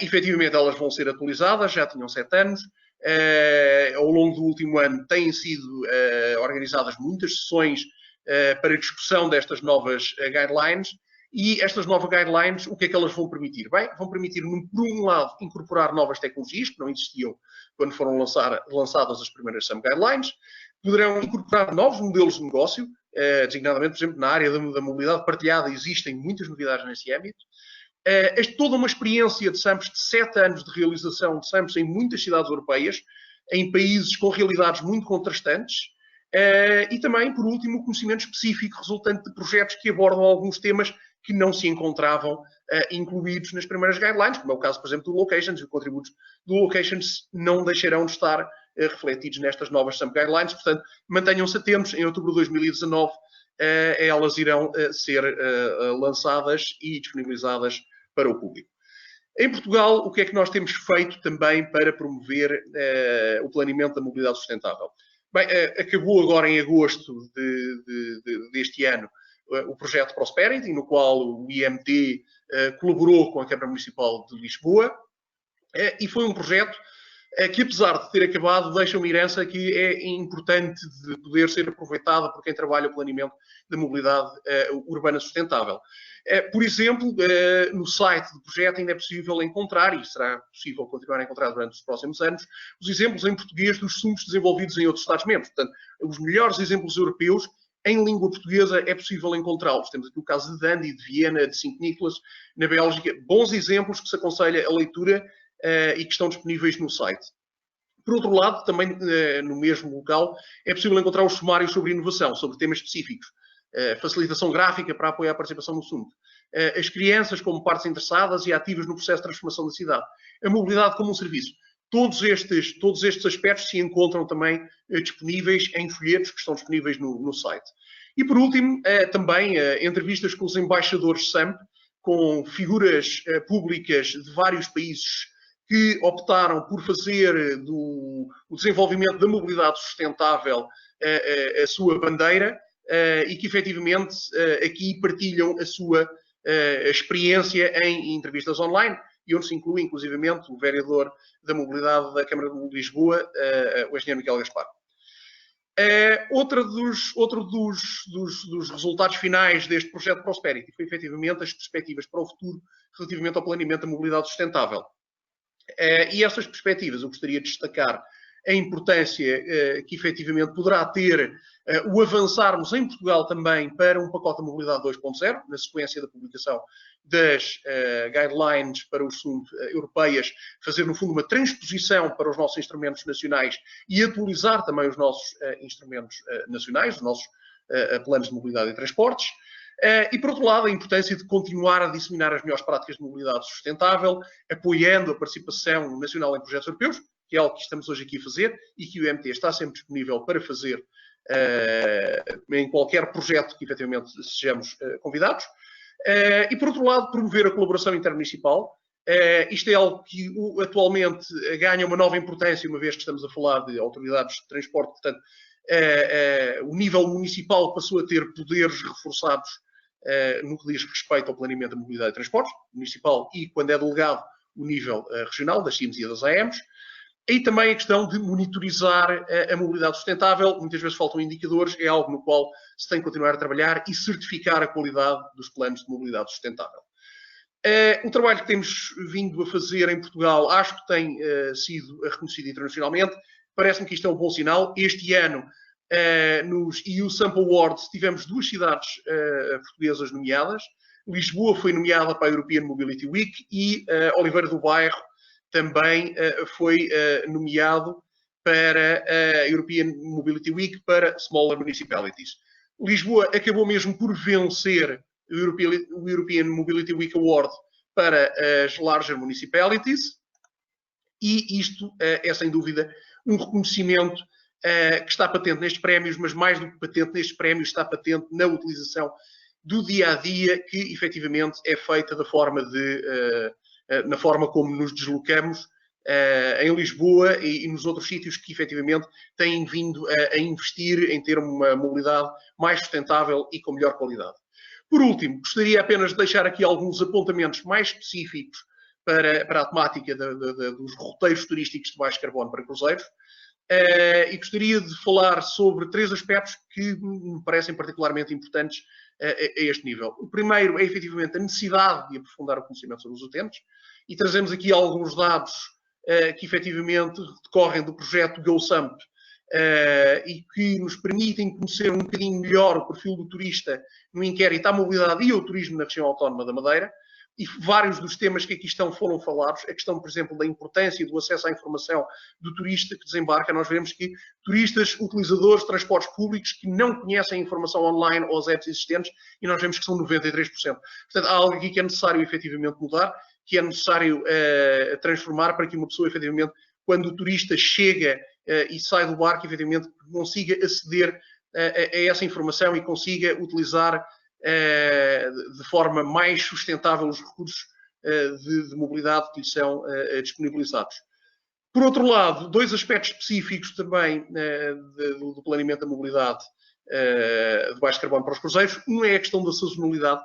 Efetivamente elas vão ser atualizadas, já tinham 7 anos. Ao longo do último ano têm sido organizadas muitas sessões para discussão destas novas guidelines e estas novas guidelines, o que é que elas vão permitir? Bem, vão permitir, por um lado, incorporar novas tecnologias que não existiam quando foram lançadas as primeiras SUMP Guidelines, poderão incorporar novos modelos de negócio, designadamente, por exemplo, na área da mobilidade partilhada existem muitas novidades nesse âmbito. Toda uma experiência de SUMPs de 7 anos de realização de SUMPs em muitas cidades europeias, em países com realidades muito contrastantes, e também, por último, o conhecimento específico resultante de projetos que abordam alguns temas que não se encontravam incluídos nas primeiras guidelines, como é o caso, por exemplo, do Locations, e os contributos do Locations não deixarão de estar refletidos nestas novas SUMP Guidelines, portanto, mantenham-se atentos, em outubro de 2019 elas irão ser lançadas e disponibilizadas para o público. Em Portugal, o que é que nós temos feito também para promover o planeamento da mobilidade sustentável? Bem, acabou agora em agosto deste ano o projeto Prosperity, no qual o IMT colaborou com a Câmara Municipal de Lisboa, e foi um projeto que, apesar de ter acabado, deixa uma herança que é importante de poder ser aproveitada por quem trabalha o planeamento da mobilidade urbana sustentável. Por exemplo, no site do projeto ainda é possível encontrar, e será possível continuar a encontrar durante os próximos anos, os exemplos em português dos SUMPs desenvolvidos em outros Estados-membros. Portanto, os melhores exemplos europeus em língua portuguesa é possível encontrá-los. Temos aqui o caso de Dundee, de Viena, de Sint-Nicolas, na Bélgica. Bons exemplos que se aconselha a leitura e que estão disponíveis no site. Por outro lado, também no mesmo local, é possível encontrar os sumários sobre inovação, sobre temas específicos. Facilitação gráfica para apoiar a participação no SUMP. As crianças como partes interessadas e ativas no processo de transformação da cidade. A mobilidade como um serviço. Todos estes aspectos se encontram também disponíveis em folhetos que estão disponíveis no site. E por último, também entrevistas com os embaixadores SUMP, com figuras públicas de vários países que optaram por fazer o desenvolvimento da mobilidade sustentável a sua bandeira e que efetivamente aqui partilham a sua experiência em entrevistas online, e onde se inclui inclusivamente o vereador da mobilidade da Câmara de Lisboa, o engenheiro Miguel Gaspar. Outro dos resultados finais deste projeto Prosperity foi efetivamente as perspectivas para o futuro relativamente ao planeamento da mobilidade sustentável. E essas perspectivas eu gostaria de destacar a importância que efetivamente poderá ter o avançarmos em Portugal também para um pacote de mobilidade 2.0, na sequência da publicação das guidelines para os SUMP europeias, fazer no fundo uma transposição para os nossos instrumentos nacionais e atualizar também os nossos instrumentos nacionais, os nossos planos de mobilidade e transportes. E, por outro lado, a importância de continuar a disseminar as melhores práticas de mobilidade sustentável, apoiando a participação nacional em projetos europeus, que é algo que estamos hoje aqui a fazer e que o IMT está sempre disponível para fazer em qualquer projeto que efetivamente sejamos convidados. E, por outro lado, promover a colaboração intermunicipal. Isto é algo que atualmente ganha uma nova importância, uma vez que estamos a falar de autoridades de transporte. Portanto, o nível municipal passou a ter poderes reforçados no que diz respeito ao planeamento da mobilidade e transportes, municipal e, quando é delegado, o nível regional, das CIMs e das AMs. E também a questão de monitorizar a mobilidade sustentável. Muitas vezes faltam indicadores, é algo no qual se tem que continuar a trabalhar e certificar a qualidade dos planos de mobilidade sustentável. O trabalho que temos vindo a fazer em Portugal acho que tem sido reconhecido internacionalmente. Parece-me que isto é um bom sinal. Este ano, nos EU SUMP Awards, tivemos 2 cidades portuguesas nomeadas. Lisboa foi nomeada para a European Mobility Week e Oliveira do Bairro também foi nomeado para a European Mobility Week para Smaller Municipalities. Lisboa acabou mesmo por vencer o European Mobility Week Award para as Larger Municipalities, e isto é sem dúvida um reconhecimento que está patente nestes prémios, mas mais do que patente nestes prémios, está patente na utilização do dia-a-dia, que efetivamente é feita na forma como nos deslocamos em Lisboa e nos outros sítios que efetivamente têm vindo a investir em ter uma mobilidade mais sustentável e com melhor qualidade. Por último, gostaria apenas de deixar aqui alguns apontamentos mais específicos para a temática dos roteiros turísticos de baixo carbono para cruzeiros. E gostaria de falar sobre 3 aspectos que me parecem particularmente importantes a este nível. O primeiro é, efetivamente, a necessidade de aprofundar o conhecimento sobre os utentes, e trazemos aqui alguns dados que, efetivamente, decorrem do projeto GoSUMP e que nos permitem conhecer um bocadinho melhor o perfil do turista no inquérito à mobilidade e ao turismo na região autónoma da Madeira. E vários dos temas que aqui foram falados, a questão, por exemplo, da importância do acesso à informação do turista que desembarca. Nós vemos que turistas, utilizadores de transportes públicos que não conhecem a informação online ou as apps existentes, e nós vemos que são 93%. Portanto, há algo aqui que é necessário efetivamente mudar, que é necessário transformar para que uma pessoa, efetivamente, quando o turista chega e sai do barco, efetivamente, consiga aceder a essa informação e consiga utilizar de forma mais sustentável os recursos de mobilidade que lhe são disponibilizados. Por outro lado, dois aspectos específicos também do planeamento da mobilidade de baixo carbono para os cruzeiros. Um é a questão da sazonalidade.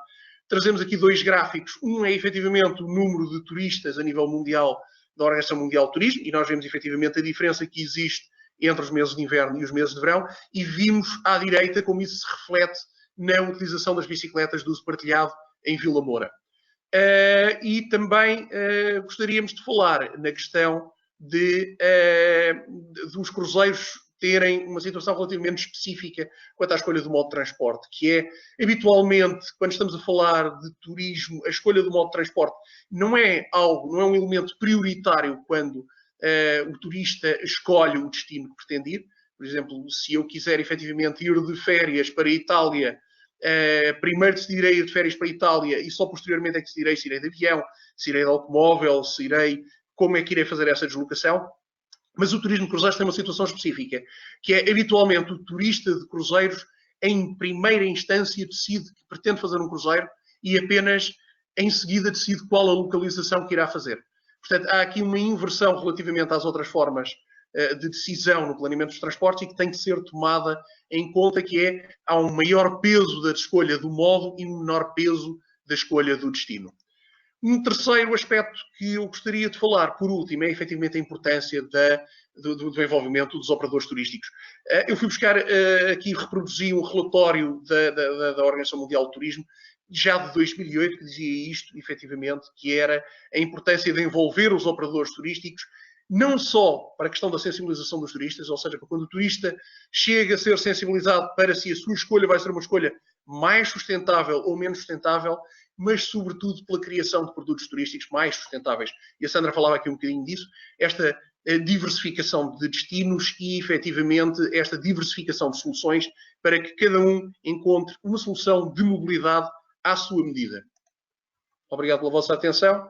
Trazemos aqui dois gráficos. Um é efetivamente o número de turistas a nível mundial da Organização Mundial do Turismo, e nós vemos efetivamente a diferença que existe entre os meses de inverno e os meses de verão, e vimos à direita como isso se reflete na utilização das bicicletas de uso partilhado em Vila Moura. E também gostaríamos de falar na questão dos cruzeiros terem uma situação relativamente específica quanto à escolha do modo de transporte, que é, habitualmente, quando estamos a falar de turismo, a escolha do modo de transporte não é um elemento prioritário quando o turista escolhe o destino que pretende ir. Por exemplo, se eu quiser efetivamente ir de férias para a Itália, primeiro decidirei ir de férias para a Itália e só posteriormente é que decidirei se irei de avião, se irei de automóvel, como é que irei fazer essa deslocação. Mas o turismo de cruzeiros tem uma situação específica, que é, habitualmente, o turista de cruzeiros, em primeira instância, decide que pretende fazer um cruzeiro e apenas, em seguida, decide qual a localização que irá fazer. Portanto, há aqui uma inversão relativamente às outras formas de decisão no planeamento dos transportes e que tem que ser tomada em conta, que há um maior peso da escolha do modo e um menor peso da escolha do destino. Um terceiro aspecto que eu gostaria de falar, por último, é efetivamente a importância do envolvimento dos operadores turísticos. Eu fui buscar aqui, reproduzi um relatório da Organização Mundial do Turismo, já de 2008, que dizia isto, efetivamente, que era a importância de envolver os operadores turísticos, não só para a questão da sensibilização dos turistas, ou seja, para quando o turista chega a ser sensibilizado para se a sua escolha vai ser uma escolha mais sustentável ou menos sustentável, mas sobretudo pela criação de produtos turísticos mais sustentáveis. E a Sandra falava aqui um bocadinho disso, esta diversificação de destinos e, efetivamente, esta diversificação de soluções para que cada um encontre uma solução de mobilidade à sua medida. Obrigado pela vossa atenção.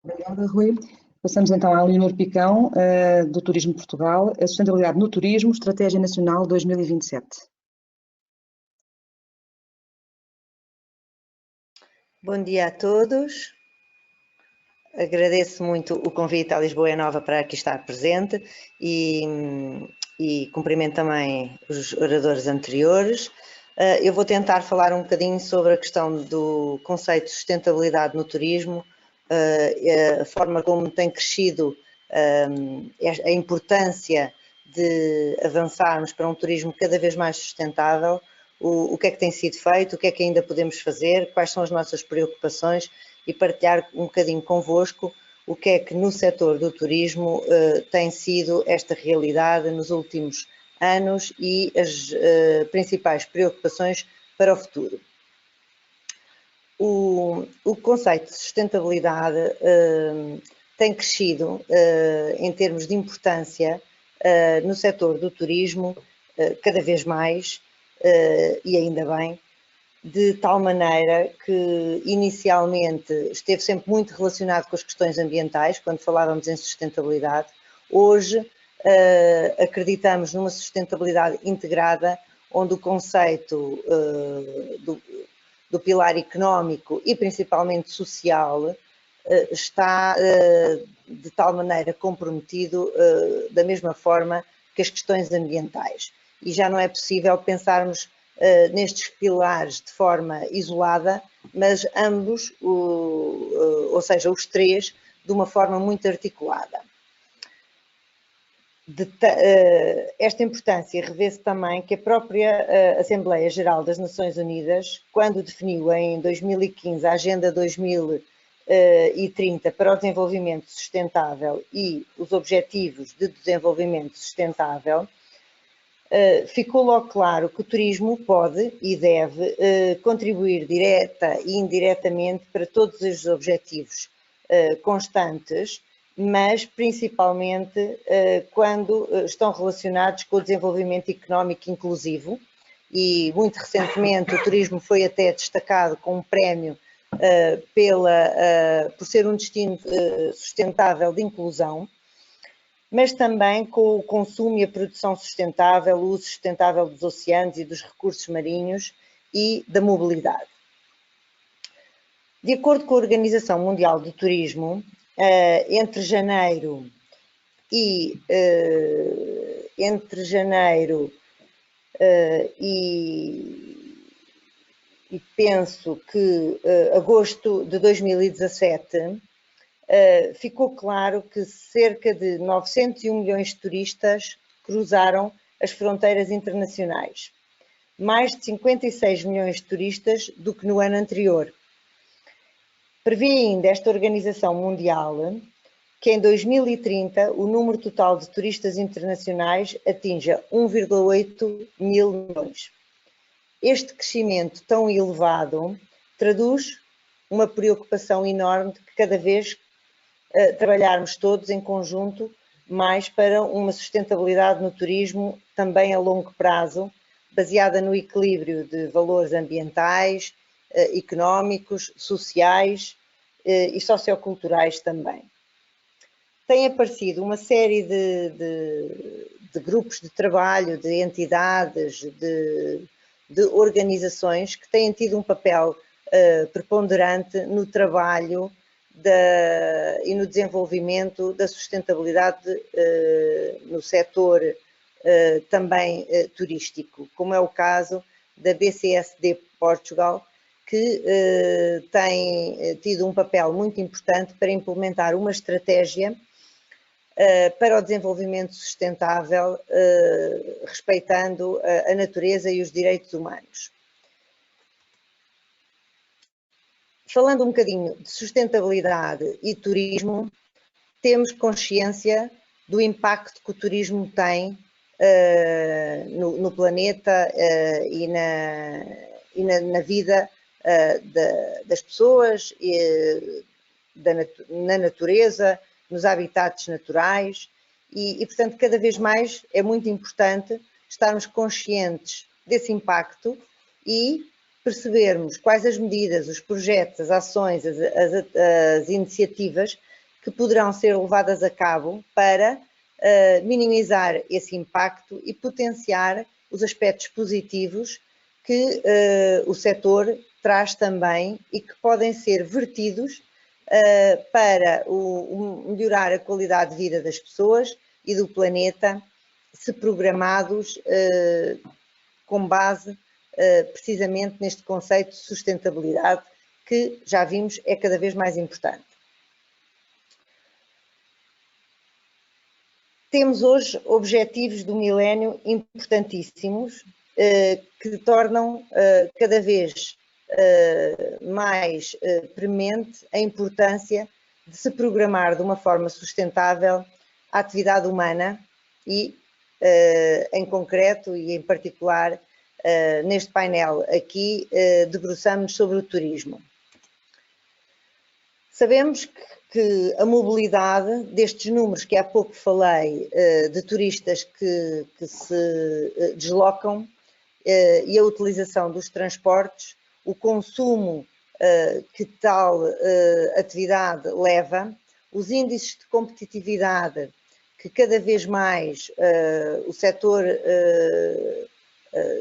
Obrigada, Rui. Passamos então à Leonor Picão, do Turismo de Portugal, a sustentabilidade no turismo, Estratégia Nacional 2027. Bom dia a todos. Agradeço muito o convite à Lisboa é Nova para aqui estar presente e cumprimento também os oradores anteriores. Eu vou tentar falar um bocadinho sobre a questão do conceito de sustentabilidade no turismo, a forma como tem crescido a importância de avançarmos para um turismo cada vez mais sustentável, o que é que tem sido feito, o que é que ainda podemos fazer, quais são as nossas preocupações e partilhar um bocadinho convosco o que é que no setor do turismo tem sido esta realidade nos últimos anos e as principais preocupações para o futuro. O conceito de sustentabilidade tem crescido em termos de importância no setor do turismo cada vez mais, e ainda bem, de tal maneira que inicialmente esteve sempre muito relacionado com as questões ambientais, quando falávamos em sustentabilidade. Hoje acreditamos numa sustentabilidade integrada, onde o conceito do pilar económico e principalmente social está de tal maneira comprometido da mesma forma que as questões ambientais. E já não é possível pensarmos nestes pilares de forma isolada, mas ambos, ou seja, os três, de uma forma muito articulada. Esta importância revê-se também que a própria Assembleia Geral das Nações Unidas, quando definiu em 2015 a Agenda 2030 para o Desenvolvimento Sustentável e os Objetivos de Desenvolvimento Sustentável, ficou logo claro que o turismo pode e deve contribuir direta e indiretamente para todos os objetivos constantes, mas principalmente quando estão relacionados com o desenvolvimento económico inclusivo, e muito recentemente o turismo foi até destacado com um prémio por ser um destino sustentável de inclusão, mas também com o consumo e a produção sustentável, o uso sustentável dos oceanos e dos recursos marinhos e da mobilidade. De acordo com a Organização Mundial do Turismo, entre janeiro e penso que agosto de 2017, ficou claro que cerca de 901 milhões de turistas cruzaram as fronteiras internacionais, mais de 56 milhões de turistas do que no ano anterior. Prevê ainda esta Organização Mundial que em 2030 o número total de turistas internacionais atinja 1,8 mil milhões. Este crescimento tão elevado traduz uma preocupação enorme de que cada vez trabalharmos todos em conjunto mais para uma sustentabilidade no turismo também a longo prazo, baseada no equilíbrio de valores ambientais, económicos, sociais e socioculturais também. Tem aparecido uma série de grupos de trabalho, de entidades, de organizações que têm tido um papel preponderante no trabalho e no desenvolvimento da sustentabilidade no setor também turístico, como é o caso da BCSD Portugal, que tem tido um papel muito importante para implementar uma estratégia para o desenvolvimento sustentável, respeitando a natureza e os direitos humanos. Falando um bocadinho de sustentabilidade e turismo, temos consciência do impacto que o turismo tem no planeta e na vida das pessoas, na natureza, nos habitats naturais e, portanto, cada vez mais é muito importante estarmos conscientes desse impacto e percebermos quais as medidas, os projetos, as ações, as iniciativas que poderão ser levadas a cabo para minimizar esse impacto e potenciar os aspectos positivos que o setor traz também e que podem ser vertidos para melhorar a qualidade de vida das pessoas e do planeta, se programados com base precisamente neste conceito de sustentabilidade que já vimos é cada vez mais importante. Temos hoje objetivos do milénio importantíssimos que tornam cada vez mais premente a importância de se programar de uma forma sustentável a atividade humana e, em concreto e em particular, neste painel aqui, debruçamos sobre o turismo. Sabemos que a mobilidade destes números que há pouco falei, de turistas que se deslocam e a utilização dos transportes, o consumo que tal atividade leva, os índices de competitividade que cada vez mais o setor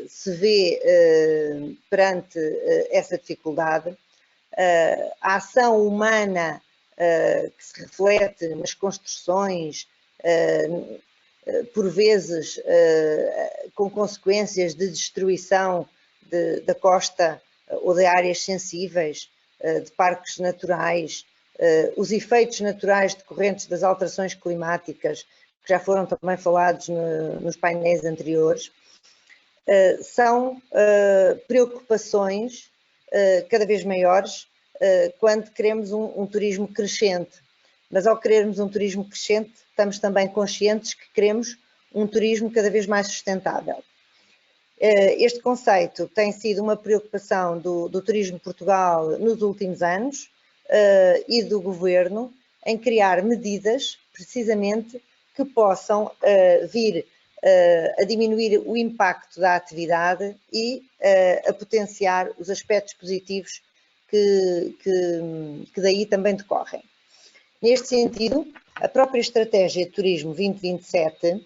se vê perante essa dificuldade, a ação humana que se reflete nas construções, por vezes com consequências de destruição da costa ou de áreas sensíveis, de parques naturais, os efeitos naturais decorrentes das alterações climáticas, que já foram também falados nos painéis anteriores, são preocupações cada vez maiores quando queremos um turismo crescente. Mas ao querermos um turismo crescente, estamos também conscientes que queremos um turismo cada vez mais sustentável. Este conceito tem sido uma preocupação do Turismo Portugal nos últimos anos e do Governo em criar medidas, precisamente, que possam vir a diminuir o impacto da atividade e a potenciar os aspectos positivos que daí também decorrem. Neste sentido, a própria Estratégia de Turismo 2027,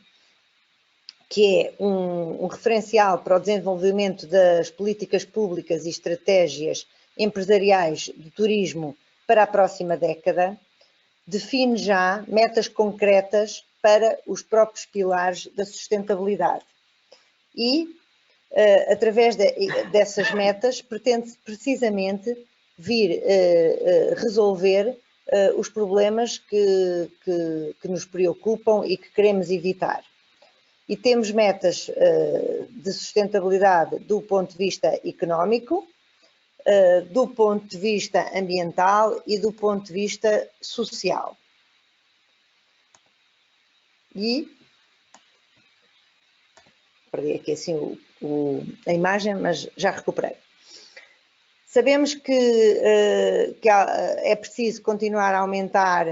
que é um referencial para o desenvolvimento das políticas públicas e estratégias empresariais de turismo para a próxima década, define já metas concretas para os próprios pilares da sustentabilidade. E, através dessas metas, pretende-se precisamente vir resolver os problemas que nos preocupam e que queremos evitar. E temos metas de sustentabilidade do ponto de vista económico, do ponto de vista ambiental e do ponto de vista social. E perdi aqui assim a imagem, mas já recuperei. Sabemos que é preciso continuar a aumentar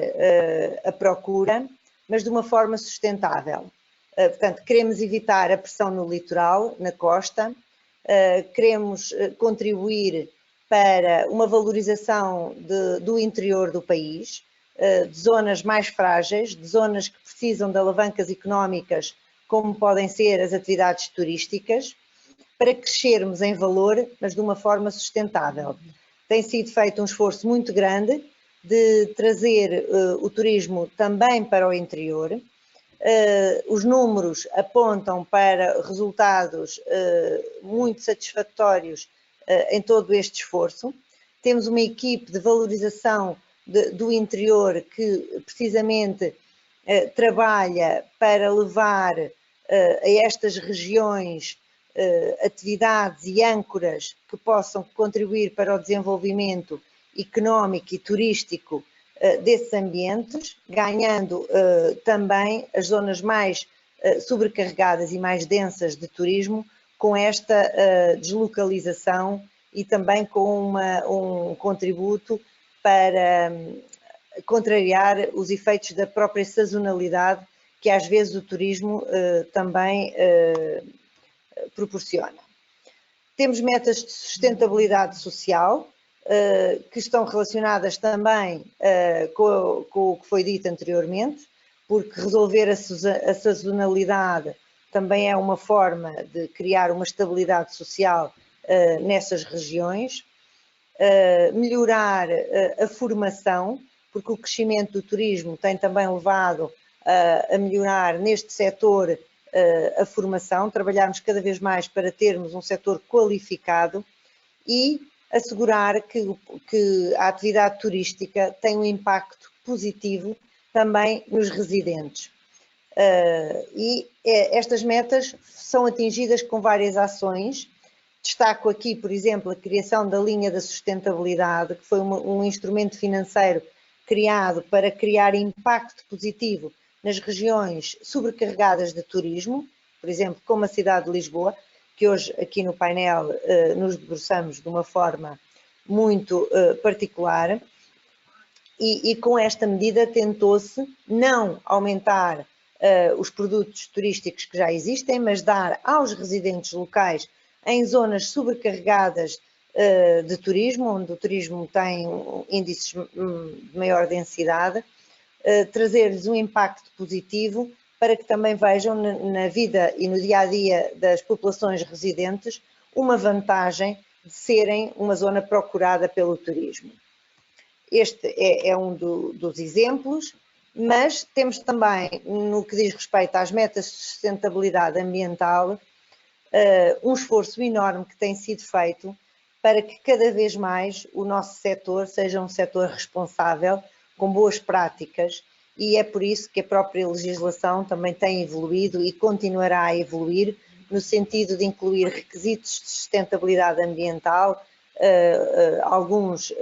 a procura, mas de uma forma sustentável. Portanto, queremos evitar a pressão no litoral, na costa, queremos contribuir para uma valorização do interior do país, de zonas mais frágeis, de zonas que precisam de alavancas económicas, como podem ser as atividades turísticas, para crescermos em valor, mas de uma forma sustentável. Tem sido feito um esforço muito grande de trazer o turismo também para o interior. Os números apontam para resultados muito satisfatórios em todo este esforço. Temos uma equipe de valorização do interior que precisamente trabalha para levar a estas regiões atividades e âncoras que possam contribuir para o desenvolvimento económico e turístico desses ambientes, ganhando também as zonas mais sobrecarregadas e mais densas de turismo com esta deslocalização e também com um contributo para contrariar os efeitos da própria sazonalidade que às vezes o turismo também proporciona. Temos metas de sustentabilidade social, que estão relacionadas também com o que foi dito anteriormente, porque resolver a sazonalidade também é uma forma de criar uma estabilidade social nessas regiões, melhorar a formação, porque o crescimento do turismo tem também levado a melhorar neste setor a formação, trabalharmos cada vez mais para termos um setor qualificado e assegurar que a atividade turística tem um impacto positivo também nos residentes. E estas metas são atingidas com várias ações. Destaco aqui, por exemplo, a criação da linha da sustentabilidade, que foi um instrumento financeiro criado para criar impacto positivo nas regiões sobrecarregadas de turismo, por exemplo, como a cidade de Lisboa, que hoje aqui no painel nos debruçamos de uma forma muito particular, e com esta medida tentou-se não aumentar os produtos turísticos que já existem, mas dar aos residentes locais em zonas sobrecarregadas de turismo, onde o turismo tem índices de maior densidade, trazer-lhes um impacto positivo para que também vejam na vida e no dia-a-dia das populações residentes uma vantagem de serem uma zona procurada pelo turismo. Este é um dos exemplos, mas temos também, no que diz respeito às metas de sustentabilidade ambiental, um esforço enorme que tem sido feito para que cada vez mais o nosso setor seja um setor responsável, com boas práticas, e é por isso que a própria legislação também tem evoluído e continuará a evoluir no sentido de incluir requisitos de sustentabilidade ambiental, alguns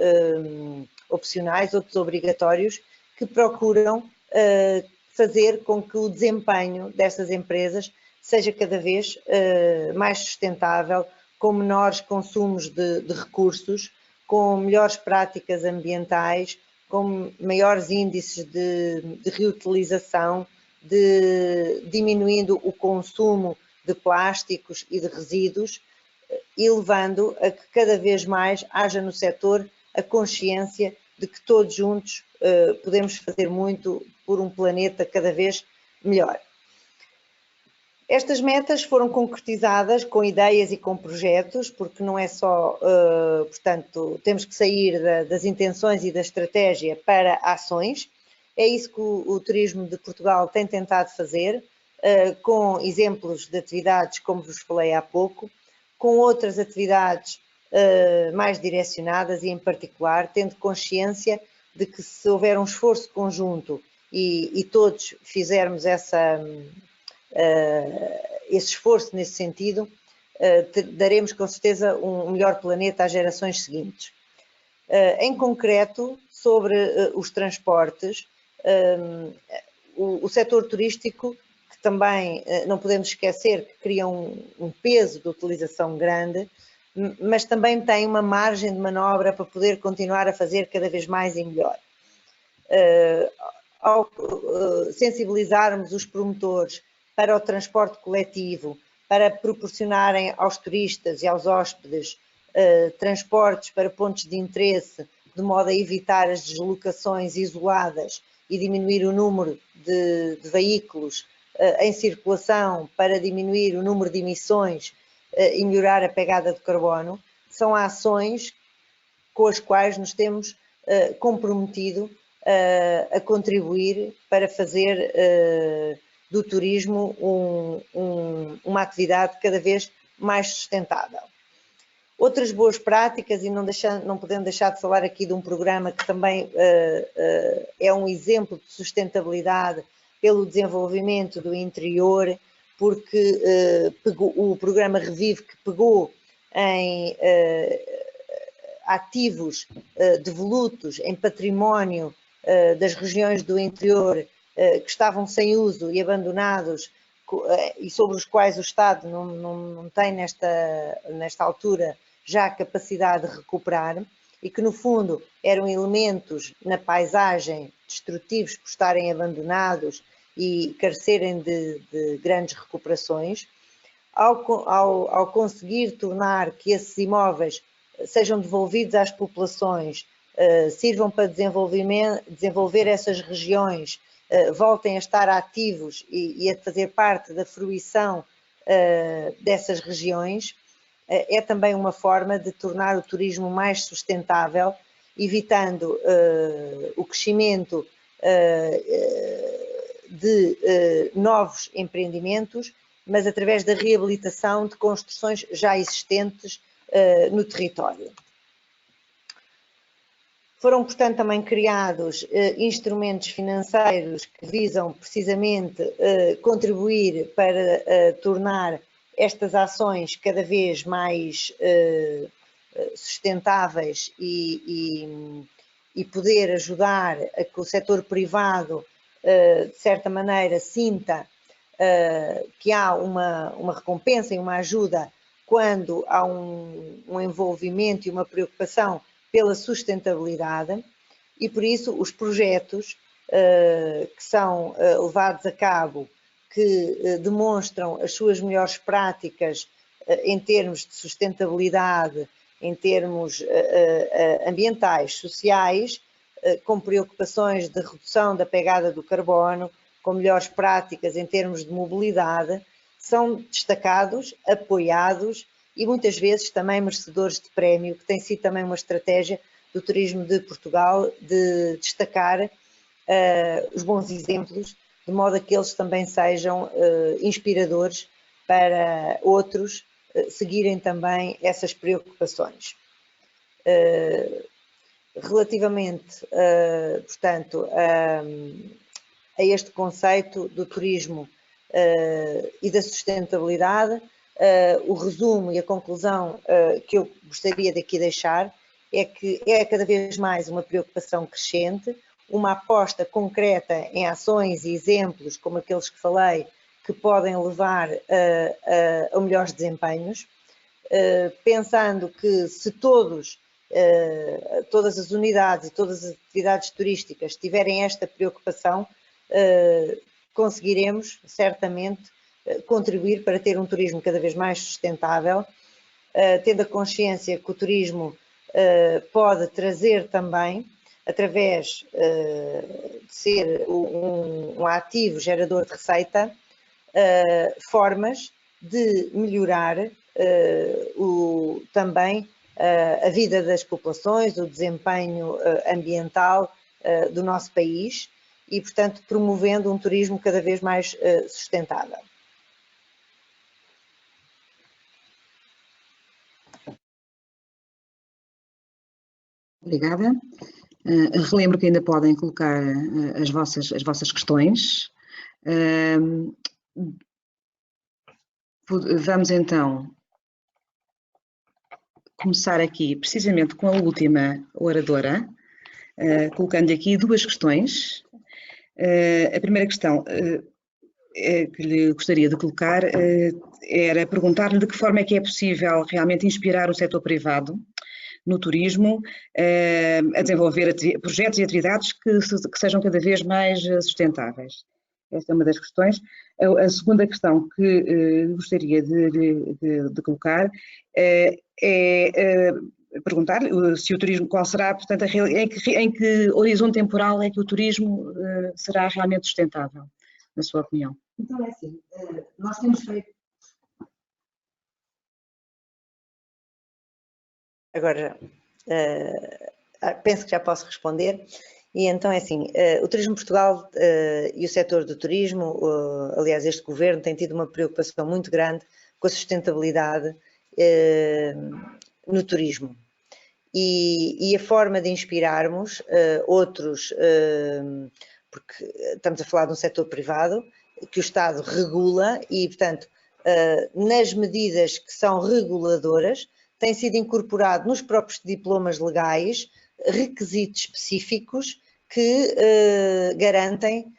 opcionais, outros obrigatórios, que procuram fazer com que o desempenho destas empresas seja cada vez mais sustentável, com menores consumos de recursos, com melhores práticas ambientais, com maiores índices de reutilização, diminuindo o consumo de plásticos e de resíduos e levando a que cada vez mais haja no setor a consciência de que todos juntos podemos fazer muito por um planeta cada vez melhor. Estas metas foram concretizadas com ideias e com projetos, porque não é só, portanto, temos que sair das intenções e da estratégia para ações. É isso que o Turismo de Portugal tem tentado fazer, com exemplos de atividades, como vos falei há pouco, com outras atividades mais direcionadas e, em particular, tendo consciência de que se houver um esforço conjunto e todos fizermos esse esforço nesse sentido, daremos com certeza um melhor planeta às gerações seguintes. Em concreto, sobre os transportes, o setor turístico, que também não podemos esquecer que cria um peso de utilização grande, mas também tem uma margem de manobra para poder continuar a fazer cada vez mais e melhor. Ao sensibilizarmos os promotores para o transporte coletivo, para proporcionarem aos turistas e aos hóspedes transportes para pontos de interesse, de modo a evitar as deslocações isoladas e diminuir o número de veículos em circulação, para diminuir o número de emissões e melhorar a pegada de carbono, são ações com as quais nos temos comprometido a contribuir para fazer do turismo uma atividade cada vez mais sustentável. Outras boas práticas, e não podemos deixar de falar aqui de um programa que também é um exemplo de sustentabilidade pelo desenvolvimento do interior, porque o programa Revive, que pegou em ativos devolutos, em património das regiões do interior que estavam sem uso e abandonados, e sobre os quais o Estado não tem nesta altura já a capacidade de recuperar, e que no fundo eram elementos na paisagem destrutivos por estarem abandonados e carecerem de grandes recuperações. Ao conseguir tornar que esses imóveis sejam devolvidos às populações, sirvam para desenvolver essas regiões, voltem a estar ativos e a fazer parte da fruição dessas regiões, é também uma forma de tornar o turismo mais sustentável, evitando o crescimento de novos empreendimentos, mas através da reabilitação de construções já existentes no território. Foram, portanto, também criados instrumentos financeiros que visam precisamente contribuir para tornar estas ações cada vez mais sustentáveis e poder ajudar a que o setor privado, de certa maneira, sinta que há uma recompensa e uma ajuda quando há um envolvimento e uma preocupação pela sustentabilidade, e por isso os projetos que são levados a cabo, que demonstram as suas melhores práticas em termos de sustentabilidade, em termos ambientais, sociais, com preocupações de redução da pegada do carbono, com melhores práticas em termos de mobilidade, são destacados, apoiados e muitas vezes também merecedores de prémio, que tem sido também uma estratégia do Turismo de Portugal de destacar os bons exemplos, de modo a que eles também sejam inspiradores para outros seguirem também essas preocupações. Relativamente, portanto, a este conceito do turismo e da sustentabilidade, o resumo e a conclusão que eu gostaria de aqui deixar é que é cada vez mais uma preocupação crescente, uma aposta concreta em ações e exemplos como aqueles que falei, que podem levar a melhores desempenhos, pensando que se todas as unidades e todas as atividades turísticas tiverem esta preocupação, conseguiremos certamente contribuir para ter um turismo cada vez mais sustentável, tendo a consciência que o turismo pode trazer também, através de ser um ativo gerador de receita, formas de melhorar também a vida das populações, o desempenho ambiental do nosso país e, portanto, promovendo um turismo cada vez mais sustentável. Obrigada. Relembro que ainda podem colocar as vossas questões. Vamos então começar aqui precisamente com a última oradora, colocando aqui duas questões. A primeira questão que lhe gostaria de colocar era perguntar-lhe de que forma é que é possível realmente inspirar o setor privado no turismo a desenvolver projetos e atividades que sejam cada vez mais sustentáveis. Esta é uma das questões. A segunda questão que gostaria de colocar é perguntar se o turismo, qual será, portanto, em que horizonte temporal é que o turismo será realmente sustentável, na sua opinião? Então é assim, nós temos feito... Agora, penso que já posso responder. E então é assim, o Turismo Portugal e o setor do turismo, aliás este governo tem tido uma preocupação muito grande com a sustentabilidade no turismo. E a forma de inspirarmos outros, porque estamos a falar de um setor privado, que o Estado regula e, portanto, nas medidas que são reguladoras, tem sido incorporado nos próprios diplomas legais requisitos específicos que garantem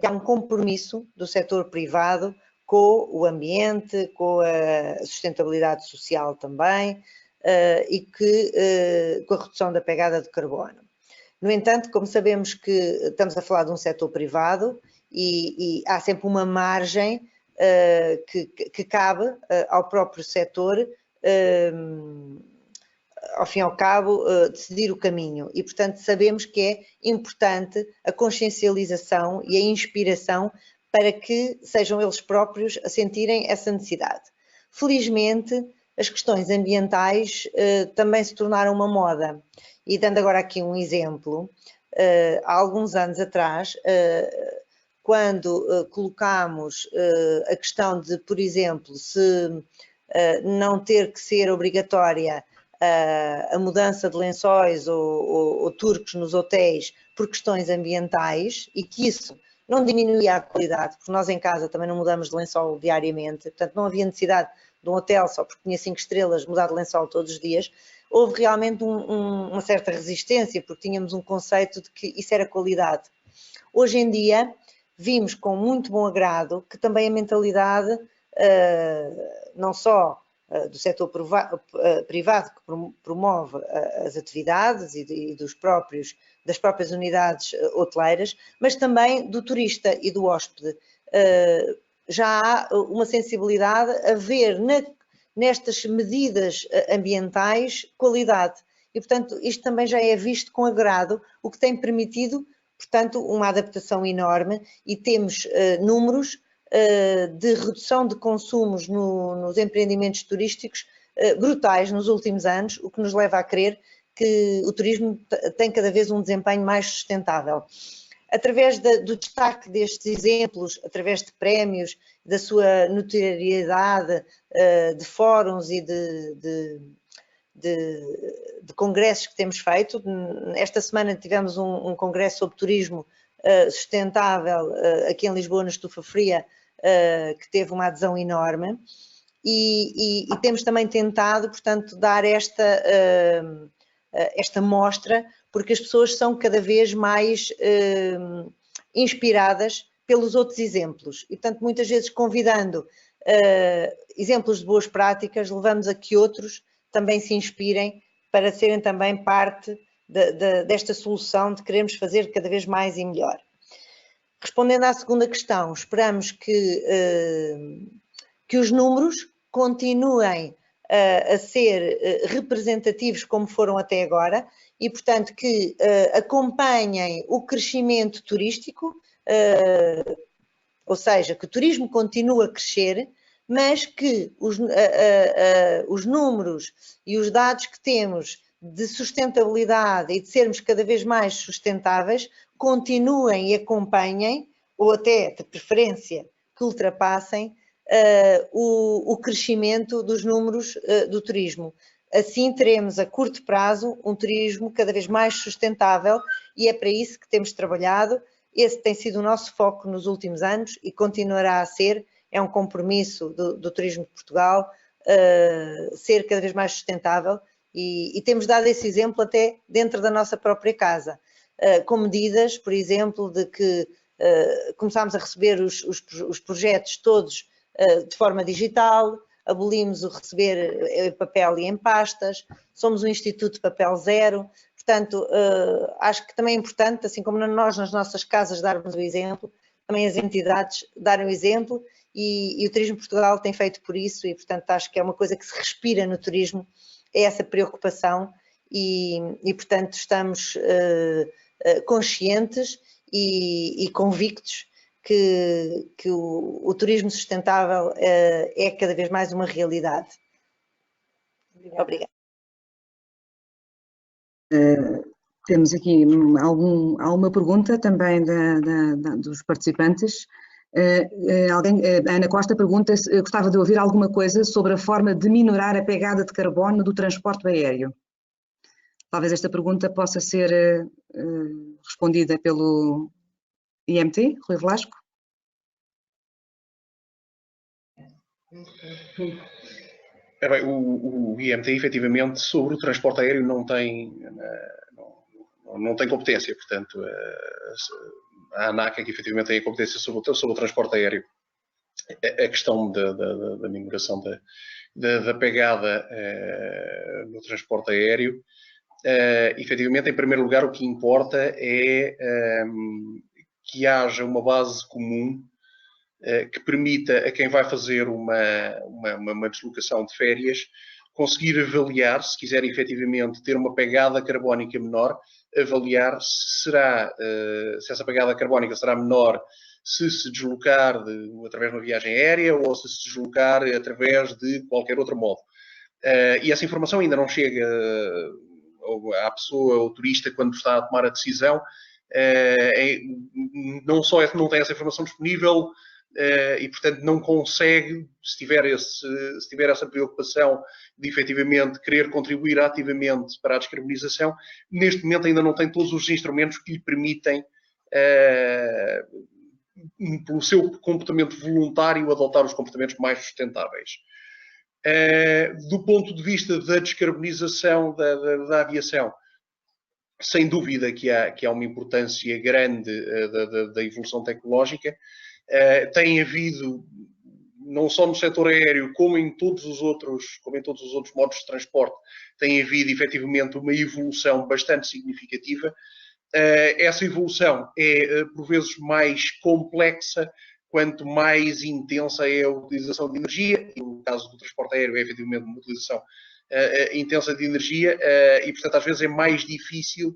que há um compromisso do setor privado com o ambiente, com a sustentabilidade social também e com a redução da pegada de carbono. No entanto, como sabemos que estamos a falar de um setor privado e há sempre uma margem que cabe ao próprio setor ao fim e ao cabo, decidir o caminho. E, portanto, sabemos que é importante a consciencialização e a inspiração para que sejam eles próprios a sentirem essa necessidade. Felizmente, as questões ambientais também se tornaram uma moda. E dando agora aqui um exemplo, há alguns anos atrás, quando colocámos a questão de, por exemplo, se não ter que ser obrigatória a mudança de lençóis ou turcos nos hotéis por questões ambientais e que isso não diminuía a qualidade, porque nós em casa também não mudamos de lençol diariamente, portanto não havia necessidade de um hotel só porque tinha 5 estrelas mudar de lençol todos os dias. Houve realmente uma certa resistência porque tínhamos um conceito de que isso era qualidade. Hoje em dia vimos com muito bom agrado que também a mentalidade não só do setor privado que promove as atividades e das próprias unidades hoteleiras, mas também do turista e do hóspede. Já há uma sensibilidade a ver nestas medidas ambientais qualidade e, portanto, isto também já é visto com agrado, o que tem permitido, portanto, uma adaptação enorme e temos números de redução de consumos nos empreendimentos turísticos brutais nos últimos anos, o que nos leva a crer que o turismo tem cada vez um desempenho mais sustentável. Através do destaque destes exemplos, através de prémios, da sua notoriedade, de fóruns e de congressos que temos feito, esta semana tivemos um congresso sobre turismo sustentável aqui em Lisboa, na Estufa Fria, que teve uma adesão enorme e temos também tentado, portanto, dar esta mostra, porque as pessoas são cada vez mais inspiradas pelos outros exemplos e, portanto, muitas vezes convidando exemplos de boas práticas, levamos a que outros também se inspirem para serem também parte desta solução de queremos fazer cada vez mais e melhor. Respondendo à segunda questão, esperamos que os números continuem a ser representativos como foram até agora e, portanto, que acompanhem o crescimento turístico ou seja, que o turismo continua a crescer, mas que os números e os dados que temos de sustentabilidade e de sermos cada vez mais sustentáveis continuem e acompanhem, ou até, de preferência, que ultrapassem o crescimento dos números do turismo. Assim teremos a curto prazo um turismo cada vez mais sustentável e é para isso que temos trabalhado. Esse tem sido o nosso foco nos últimos anos e continuará a ser. É um compromisso do Turismo de Portugal ser cada vez mais sustentável e temos dado esse exemplo até dentro da nossa própria casa, com medidas, por exemplo, de que começámos a receber os projetos todos de forma digital, abolimos o receber em papel e em pastas, somos um Instituto de Papel Zero, portanto, acho que também é importante, assim como nós nas nossas casas darmos o exemplo, também as entidades darem o exemplo e o Turismo de Portugal tem feito por isso e, portanto, acho que é uma coisa que se respira no turismo, é essa preocupação e portanto, estamos conscientes e convictos que o turismo sustentável é cada vez mais uma realidade. Obrigada. Temos aqui alguma pergunta também dos participantes. A Ana Costa pergunta se gostava de ouvir alguma coisa sobre a forma de minorar a pegada de carbono do transporte aéreo. Talvez esta pergunta possa ser respondida pelo IMT, Rui Velasco. Bem, o IMT, efetivamente, sobre o transporte aéreo não tem competência, portanto, a ANAC é que efetivamente tem a competência sobre o transporte aéreo. A questão da minoração da pegada no transporte aéreo, efetivamente, em primeiro lugar, o que importa é que haja uma base comum que permita a quem vai fazer uma deslocação de férias conseguir avaliar, se quiser efetivamente ter uma pegada carbónica menor, avaliar se essa pegada carbónica será menor se deslocar através de uma viagem aérea ou se deslocar através de qualquer outro modo. E essa informação ainda não chega à pessoa, ao turista, quando está a tomar a decisão. Não só não tem essa informação disponível, e, portanto, não consegue, se tiver essa preocupação de efetivamente querer contribuir ativamente para a descarbonização, neste momento ainda não tem todos os instrumentos que lhe permitem, pelo seu comportamento voluntário, adotar os comportamentos mais sustentáveis. Do ponto de vista da descarbonização da aviação, sem dúvida que há uma importância grande da evolução tecnológica. Tem havido, não só no setor aéreo, como em todos os outros modos de transporte, tem havido efetivamente uma evolução bastante significativa. Essa evolução é, por vezes, mais complexa quanto mais intensa é a utilização de energia. E no caso do transporte aéreo é efetivamente uma utilização intensa de energia e, portanto, às vezes é mais difícil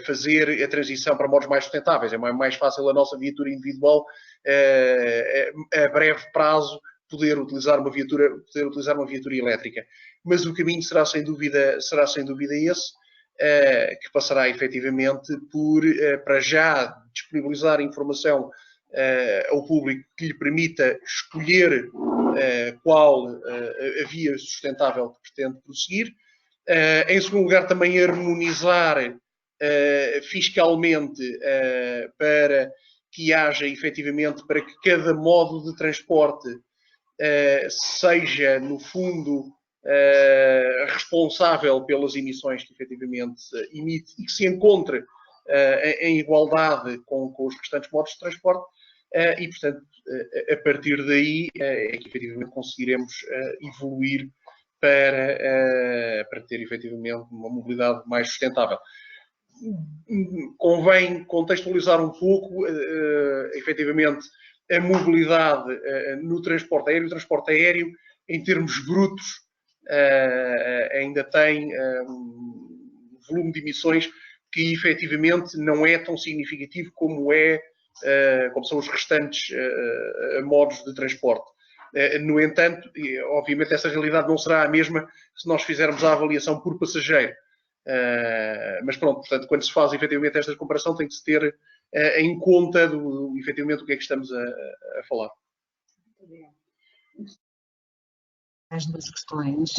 fazer a transição para modos mais sustentáveis. É mais fácil a nossa viatura individual, a breve prazo, poder utilizar uma viatura elétrica. Mas o caminho será sem dúvida esse, que passará efetivamente por, para já, disponibilizar informação ao público que lhe permita escolher qual a via sustentável que pretende prosseguir. Em segundo lugar, também harmonizar fiscalmente para que haja efetivamente, para que cada modo de transporte seja, no fundo, responsável pelas emissões que efetivamente emite e que se encontre em igualdade com os restantes modos de transporte e, portanto, a partir daí é que efetivamente conseguiremos evoluir para ter efetivamente uma mobilidade mais sustentável. Convém contextualizar um pouco, efetivamente, a mobilidade no transporte aéreo. O transporte aéreo, em termos brutos, ainda tem um volume de emissões que efetivamente não é tão significativo como é como são os restantes modos de transporte. No entanto, obviamente essa realidade não será a mesma se nós fizermos a avaliação por passageiro. Mas pronto, portanto, quando se faz efetivamente esta comparação, tem que se ter em conta efetivamente o que é que estamos a falar. As duas questões.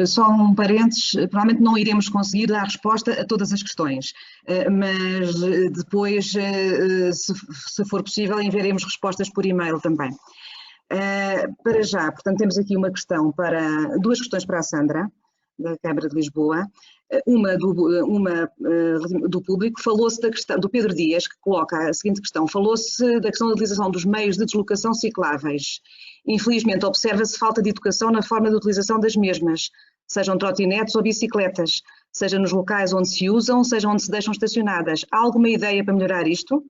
Só um parênteses, provavelmente não iremos conseguir dar resposta a todas as questões, mas depois, se for possível, enviaremos respostas por e-mail também. Para já, portanto, temos aqui duas questões para a Sandra, da Câmara de Lisboa. Uma do público, falou-se da questão, do Pedro Dias, que coloca a seguinte questão, falou-se da questão da utilização dos meios de deslocação cicláveis. Infelizmente, observa-se falta de educação na forma de utilização das mesmas, sejam trotinetes ou bicicletas, seja nos locais onde se usam, seja onde se deixam estacionadas. Há alguma ideia para melhorar isto?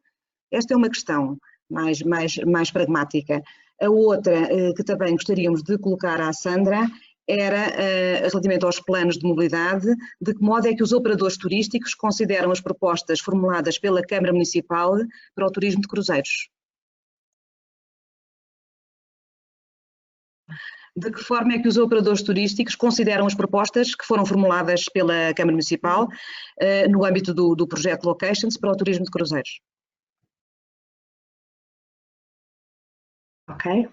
Esta é uma questão mais pragmática. A outra, que também gostaríamos de colocar à Sandra, era relativamente aos planos de mobilidade, de que modo é que os operadores turísticos consideram as propostas formuladas pela Câmara Municipal para o turismo de cruzeiros? De que forma é que os operadores turísticos consideram as propostas que foram formuladas pela Câmara Municipal no âmbito do projeto Locations para o turismo de cruzeiros? Ok.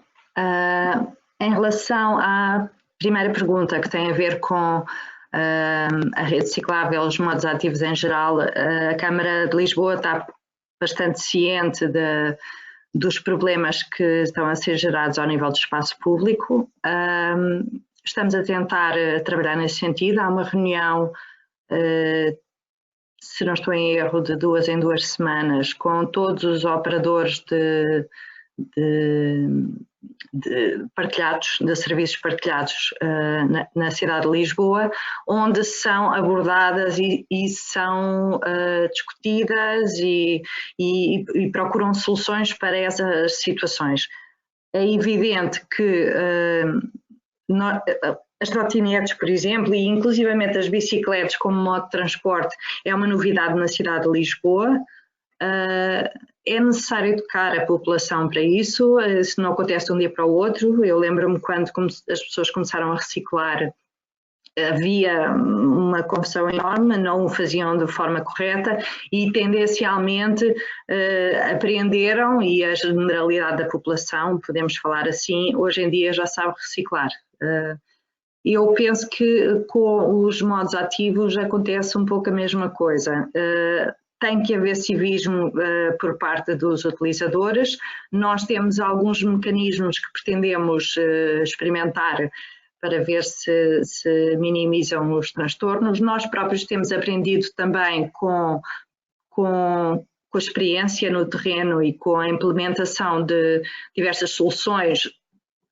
Em relação à primeira pergunta, que tem a ver com a rede ciclável, os modos ativos em geral, a Câmara de Lisboa está bastante ciente dos problemas que estão a ser gerados ao nível do espaço público. Estamos a tentar trabalhar nesse sentido. Há uma reunião, se não estou em erro, de 2 em 2 semanas com todos os operadores de serviços partilhados na cidade de Lisboa, onde são abordadas e são discutidas e procuram soluções para essas situações. É evidente que as trotinetes, por exemplo, e inclusivamente as bicicletas como modo de transporte, é uma novidade na cidade de Lisboa. É necessário educar a população para isso, isso não acontece de um dia para o outro. Eu lembro-me quando as pessoas começaram a reciclar, havia uma confusão enorme, não o faziam de forma correta e tendencialmente aprenderam, e a generalidade da população, podemos falar assim, hoje em dia já sabe reciclar. Eu penso que com os modos ativos acontece um pouco a mesma coisa. Tem que haver civismo por parte dos utilizadores. Nós temos alguns mecanismos que pretendemos experimentar para ver se minimizam os transtornos. Nós próprios temos aprendido também com a experiência no terreno e com a implementação de diversas soluções.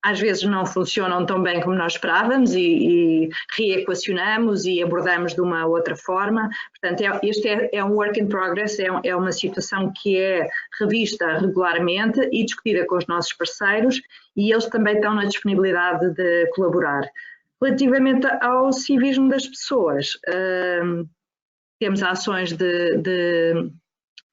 Às vezes não funcionam tão bem como nós esperávamos e reequacionamos e abordamos de uma outra forma. Portanto, este é um work in progress, é uma situação que é revista regularmente e discutida com os nossos parceiros, e eles também estão na disponibilidade de colaborar. Relativamente ao civismo das pessoas, temos ações de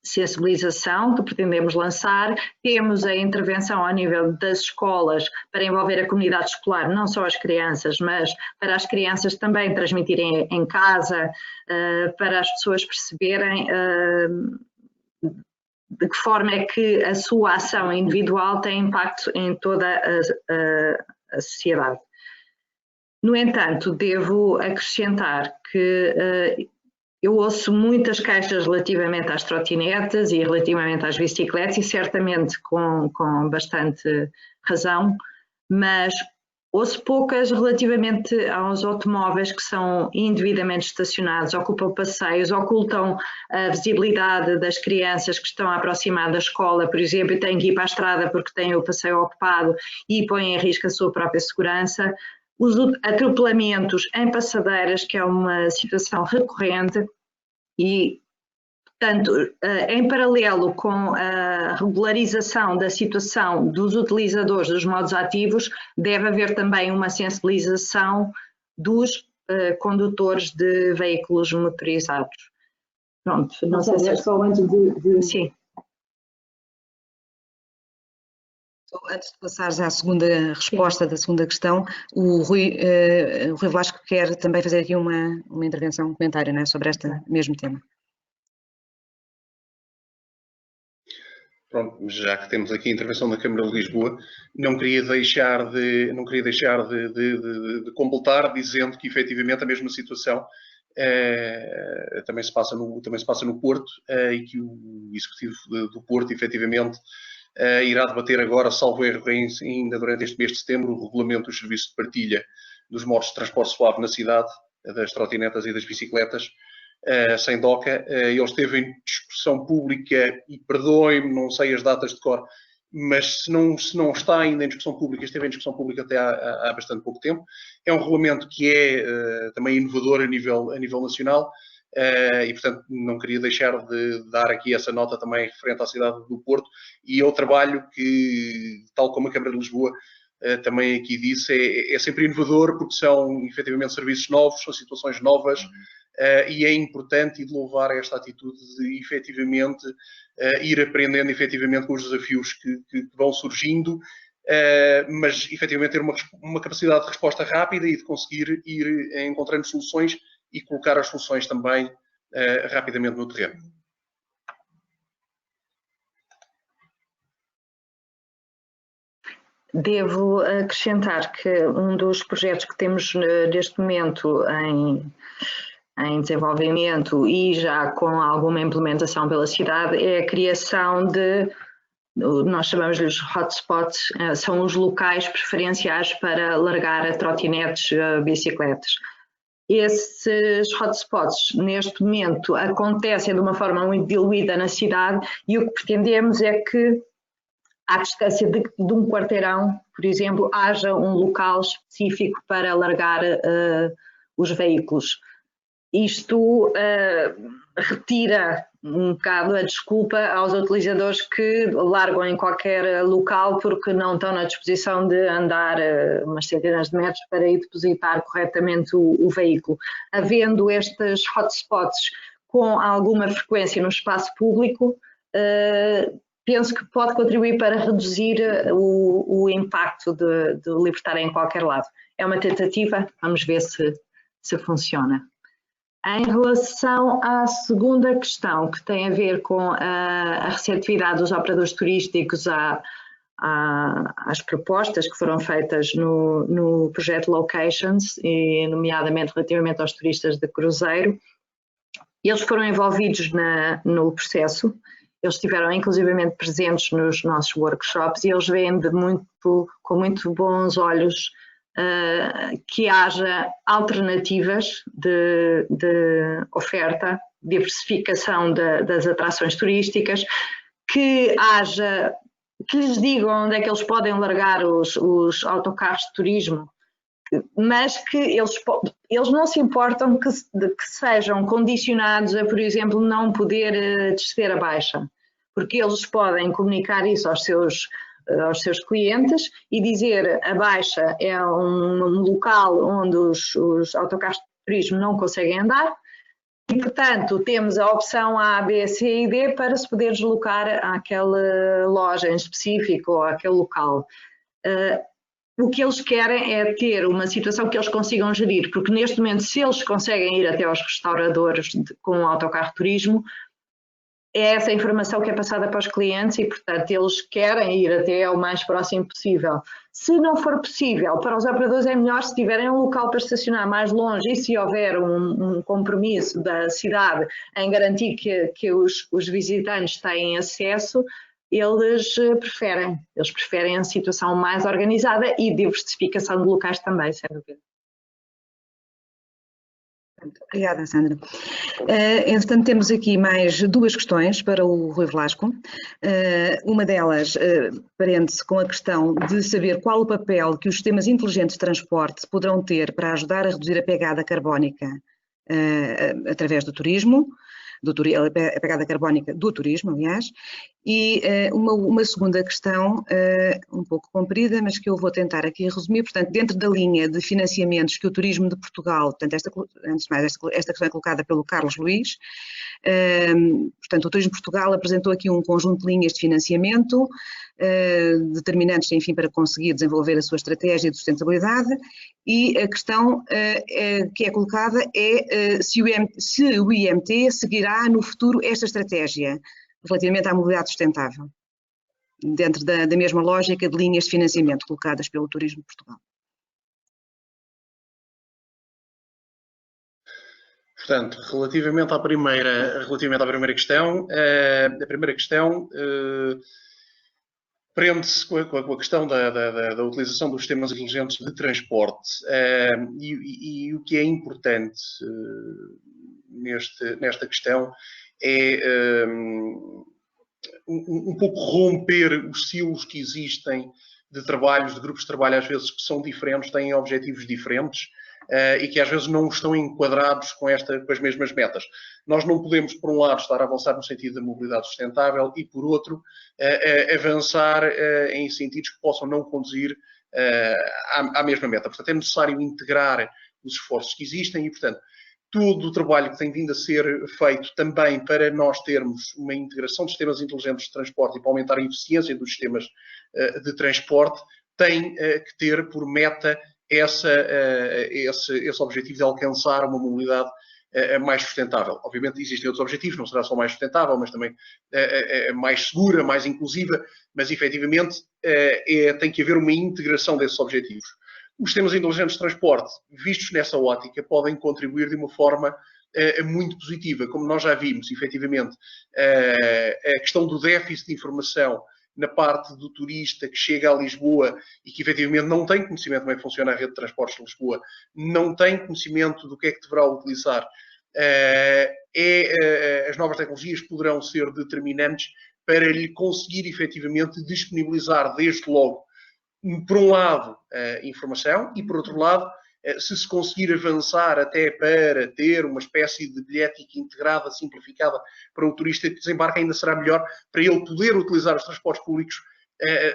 sensibilização que pretendemos lançar, temos a intervenção ao nível das escolas para envolver a comunidade escolar, não só as crianças, mas para as crianças também transmitirem em casa, para as pessoas perceberem de que forma é que a sua ação individual tem impacto em toda a sociedade. No entanto, devo acrescentar que eu ouço muitas queixas relativamente às trotinetas e relativamente às bicicletas, e certamente com bastante razão, mas ouço poucas relativamente aos automóveis que são indevidamente estacionados, ocupam passeios, ocultam a visibilidade das crianças que estão a aproximar da escola, por exemplo, e têm que ir para a estrada porque têm o passeio ocupado e põem em risco a sua própria segurança. Os atropelamentos em passadeiras, que é uma situação recorrente, e, portanto, em paralelo com a regularização da situação dos utilizadores dos modos ativos, deve haver também uma sensibilização dos condutores de veículos motorizados. Pronto, não sei se... Só antes de... Sim. Antes de passares à segunda resposta da segunda questão, o Rui Velasco quer também fazer aqui uma intervenção, um comentário, não é, sobre este mesmo tema. Pronto, já que temos aqui a intervenção da Câmara de Lisboa, não queria deixar de completar dizendo que efetivamente a mesma situação também se passa no Porto e que o Executivo do Porto efetivamente irá debater agora, salvo erro, ainda durante este mês de setembro, o regulamento dos serviços de partilha dos modos de transporte suave na cidade, das trotinetas e das bicicletas, sem DOCA. Ele esteve em discussão pública e, perdoem-me, não sei as datas de cor, mas se não está ainda em discussão pública, esteve em discussão pública até há bastante pouco tempo. É um regulamento que é também inovador a nível nacional e, portanto, não queria deixar de dar aqui essa nota também referente à cidade do Porto. E é o trabalho que, tal como a Câmara de Lisboa também aqui disse, é sempre inovador, porque são efetivamente serviços novos, são situações novas, e é importante e de louvar esta atitude de efetivamente ir aprendendo efetivamente com os desafios que vão surgindo, mas efetivamente ter uma capacidade de resposta rápida e de conseguir ir encontrando soluções e colocar as soluções também rapidamente no terreno. Devo acrescentar que um dos projetos que temos neste momento em desenvolvimento e já com alguma implementação pela cidade é a criação de, nós chamamos-lhes hotspots, são os locais preferenciais para largar a trotinetes, bicicletas. Esses hotspots, neste momento, acontecem de uma forma muito diluída na cidade e o que pretendemos é que, à distância de um quarteirão, por exemplo, haja um local específico para largar os veículos. Isto retira um bocado a desculpa aos utilizadores que largam em qualquer local porque não estão na disposição de andar umas centenas de metros para ir depositar corretamente o veículo. Havendo estes hotspots com alguma frequência no espaço público, penso que pode contribuir para reduzir o impacto de libertar em qualquer lado. É uma tentativa, vamos ver se funciona. Em relação à segunda questão, que tem a ver com a receptividade dos operadores turísticos às propostas que foram feitas no projeto Locations, e nomeadamente relativamente aos turistas de cruzeiro, eles foram envolvidos no processo, eles estiveram inclusivamente presentes nos nossos workshops e eles veem com muito bons olhos que haja alternativas de oferta, diversificação das atrações turísticas, que lhes digam onde é que eles podem largar os autocarros de turismo, mas que eles não se importam que sejam condicionados a, por exemplo, não poder descer a baixa, porque eles podem comunicar isso aos seus clientes e dizer a baixa é um local onde os autocarros de turismo não conseguem andar e, portanto, temos a opção A, B, C e D para se poder deslocar àquela loja em específico ou àquele local. O que eles querem é ter uma situação que eles consigam gerir, porque neste momento, se eles conseguem ir até aos restauradores com o autocarro de turismo, é essa informação que é passada para os clientes e, portanto, eles querem ir até o mais próximo possível. Se não for possível, para os operadores é melhor se tiverem um local para estacionar mais longe e se houver um compromisso da cidade em garantir que os visitantes têm acesso, eles preferem a situação mais organizada e diversificação de locais também, sem dúvida. Obrigada, Sandra. Entretanto, temos aqui mais duas questões para o Rui Velasco. Uma delas prende-se com a questão de saber qual o papel que os sistemas inteligentes de transporte poderão ter para ajudar a reduzir a pegada carbónica através do turismo, a pegada carbónica do turismo, aliás, E uma segunda questão, um pouco comprida, mas que eu vou tentar aqui resumir. Portanto, dentro da linha de financiamentos que o Turismo de Portugal, portanto, antes de mais, esta questão é colocada pelo Carlos Luís. Portanto, o Turismo de Portugal apresentou aqui um conjunto de linhas de financiamento determinantes, enfim, para conseguir desenvolver a sua estratégia de sustentabilidade, e a questão que é colocada é se o IMT seguirá no futuro esta estratégia relativamente à mobilidade sustentável, dentro da mesma lógica de linhas de financiamento colocadas pelo Turismo de Portugal. Portanto, relativamente à primeira questão, a primeira questão prende-se com a questão da utilização dos sistemas inteligentes de transporte. E o que é importante nesta questão é um pouco romper os silos que existem de trabalhos, de grupos de trabalho, às vezes que são diferentes, têm objetivos diferentes e que às vezes não estão enquadrados com as mesmas metas. Nós não podemos, por um lado, estar a avançar no sentido da mobilidade sustentável e, por outro, avançar em sentidos que possam não conduzir à mesma meta. Portanto, é necessário integrar os esforços que existem e, portanto, todo o trabalho que tem vindo a ser feito também para nós termos uma integração de sistemas inteligentes de transporte e para aumentar a eficiência dos sistemas de transporte, tem que ter por meta esse objetivo de alcançar uma mobilidade mais sustentável. Obviamente existem outros objetivos, não será só mais sustentável, mas também mais segura, mais inclusiva, mas efetivamente tem que haver uma integração desses objetivos. Os sistemas inteligentes de transporte, vistos nessa ótica, podem contribuir de uma forma muito positiva. Como nós já vimos, efetivamente, a questão do déficit de informação na parte do turista que chega a Lisboa e que efetivamente não tem conhecimento de como é que funciona a rede de transportes de Lisboa, não tem conhecimento do que é que deverá utilizar, as novas tecnologias poderão ser determinantes para lhe conseguir efetivamente disponibilizar desde logo, por um lado, informação e, por outro lado, se conseguir avançar até para ter uma espécie de bilhética integrada, simplificada para o turista que desembarca, ainda será melhor para ele poder utilizar os transportes públicos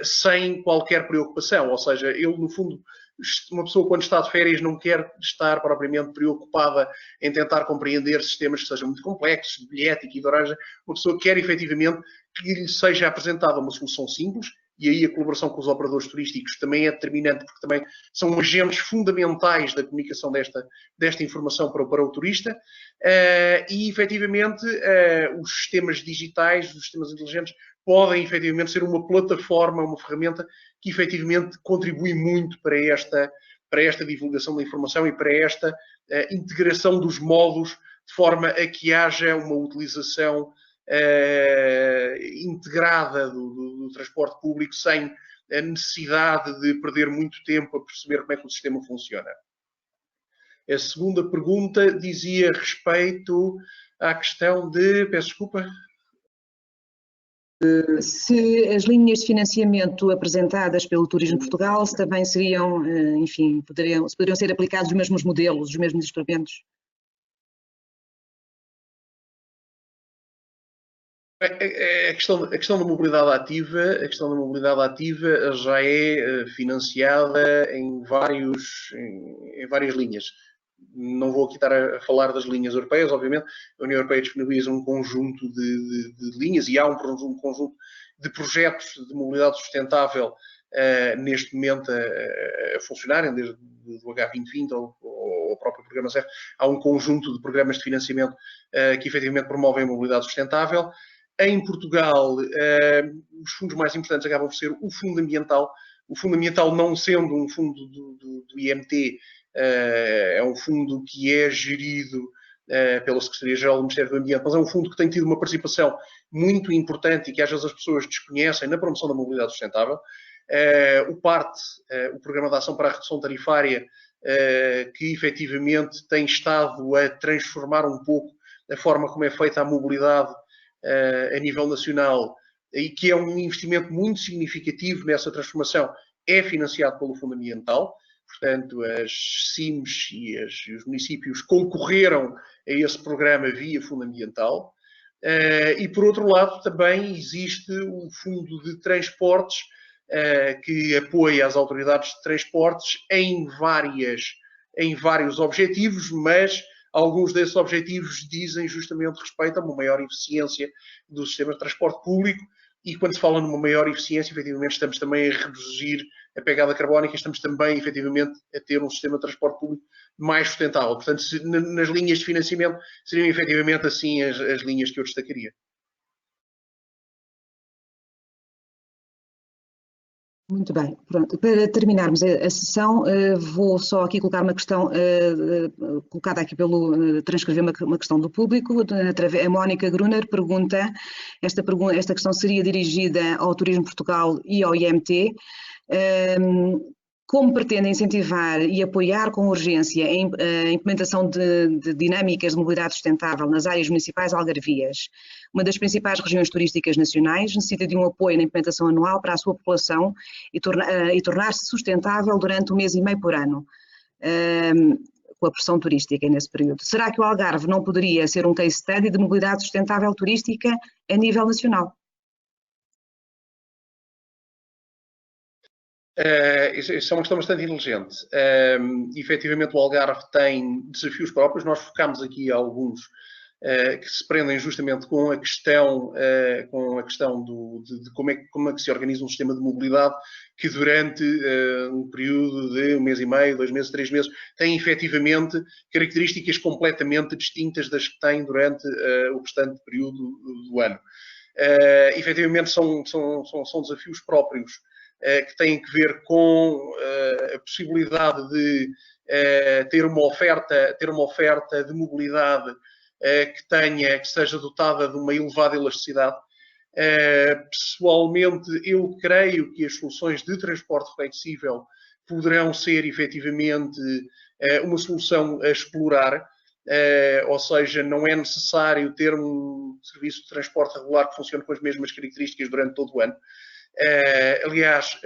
sem qualquer preocupação. Ou seja, ele, no fundo, uma pessoa quando está de férias não quer estar propriamente preocupada em tentar compreender sistemas que sejam muito complexos, de bilhética e de horário. Uma pessoa quer efetivamente que lhe seja apresentada uma solução simples, e aí a colaboração com os operadores turísticos também é determinante, porque também são agentes fundamentais da comunicação desta informação para o turista, e efetivamente os sistemas digitais, os sistemas inteligentes, podem efetivamente ser uma plataforma, uma ferramenta que efetivamente contribui muito para esta divulgação da informação e para esta integração dos modos, de forma a que haja uma utilização integrada do transporte público sem a necessidade de perder muito tempo a perceber como é que o sistema funciona. A segunda pergunta dizia respeito à questão de... Peço desculpa. Se as linhas de financiamento apresentadas pelo Turismo de Portugal se também seriam, enfim, poderiam ser aplicados os mesmos modelos, os mesmos instrumentos? A questão da mobilidade ativa já é financiada em várias linhas. Não vou aqui estar a falar das linhas europeias, obviamente. A União Europeia disponibiliza um conjunto de linhas e há um conjunto de projetos de mobilidade sustentável neste momento a funcionarem, desde o H2020 ao próprio programa CEF. Há um conjunto de programas de financiamento que efetivamente promovem a mobilidade sustentável. Em Portugal, os fundos mais importantes acabam por ser o Fundo Ambiental. O Fundo Ambiental, não sendo um fundo do IMT, é um fundo que é gerido pela Secretaria-Geral do Ministério do Ambiente, mas é um fundo que tem tido uma participação muito importante e que às vezes as pessoas desconhecem na promoção da mobilidade sustentável. O Programa de Ação para a Redução Tarifária, que efetivamente tem estado a transformar um pouco a forma como é feita a mobilidade a nível nacional e que é um investimento muito significativo nessa transformação, é financiado pelo Fundo Ambiental. Portanto, as CIMs e os municípios concorreram a esse programa via Fundo Ambiental. E, por outro lado, também existe o Fundo de Transportes, que apoia as autoridades de transportes em vários objetivos, mas alguns desses objetivos dizem justamente respeito a uma maior eficiência do sistema de transporte público, e quando se fala numa maior eficiência, efetivamente estamos também a reduzir a pegada carbónica, estamos também efetivamente a ter um sistema de transporte público mais sustentável. Portanto, nas linhas de financiamento seriam efetivamente assim as linhas que eu destacaria. Muito bem, pronto. Para terminarmos a sessão, vou só aqui colocar uma questão, colocada aqui transcrever uma questão do público. A Mónica Gruner pergunta, esta questão seria dirigida ao Turismo Portugal e ao IMT. Como pretende incentivar e apoiar com urgência a implementação de dinâmicas de mobilidade sustentável nas áreas municipais algarvias? Uma das principais regiões turísticas nacionais necessita de um apoio na implementação anual para a sua população e tornar-se sustentável durante 1 mês e meio por ano, com a pressão turística nesse período. Será que o Algarve não poderia ser um case study de mobilidade sustentável turística a nível nacional? Isso é uma questão bastante inteligente. Efetivamente, o Algarve tem desafios próprios. Nós focámos aqui alguns que se prendem justamente com a questão de como é que se organiza um sistema de mobilidade que durante um período de 1 mês e meio, 2 meses, 3 meses, tem efetivamente características completamente distintas das que tem durante o restante período do ano. Efetivamente, são desafios próprios que têm que ver com a possibilidade de ter uma oferta de mobilidade que seja dotada de uma elevada elasticidade. Pessoalmente, eu creio que as soluções de transporte flexível poderão ser efetivamente uma solução a explorar, ou seja, não é necessário ter um serviço de transporte regular que funcione com as mesmas características durante todo o ano. Aliás,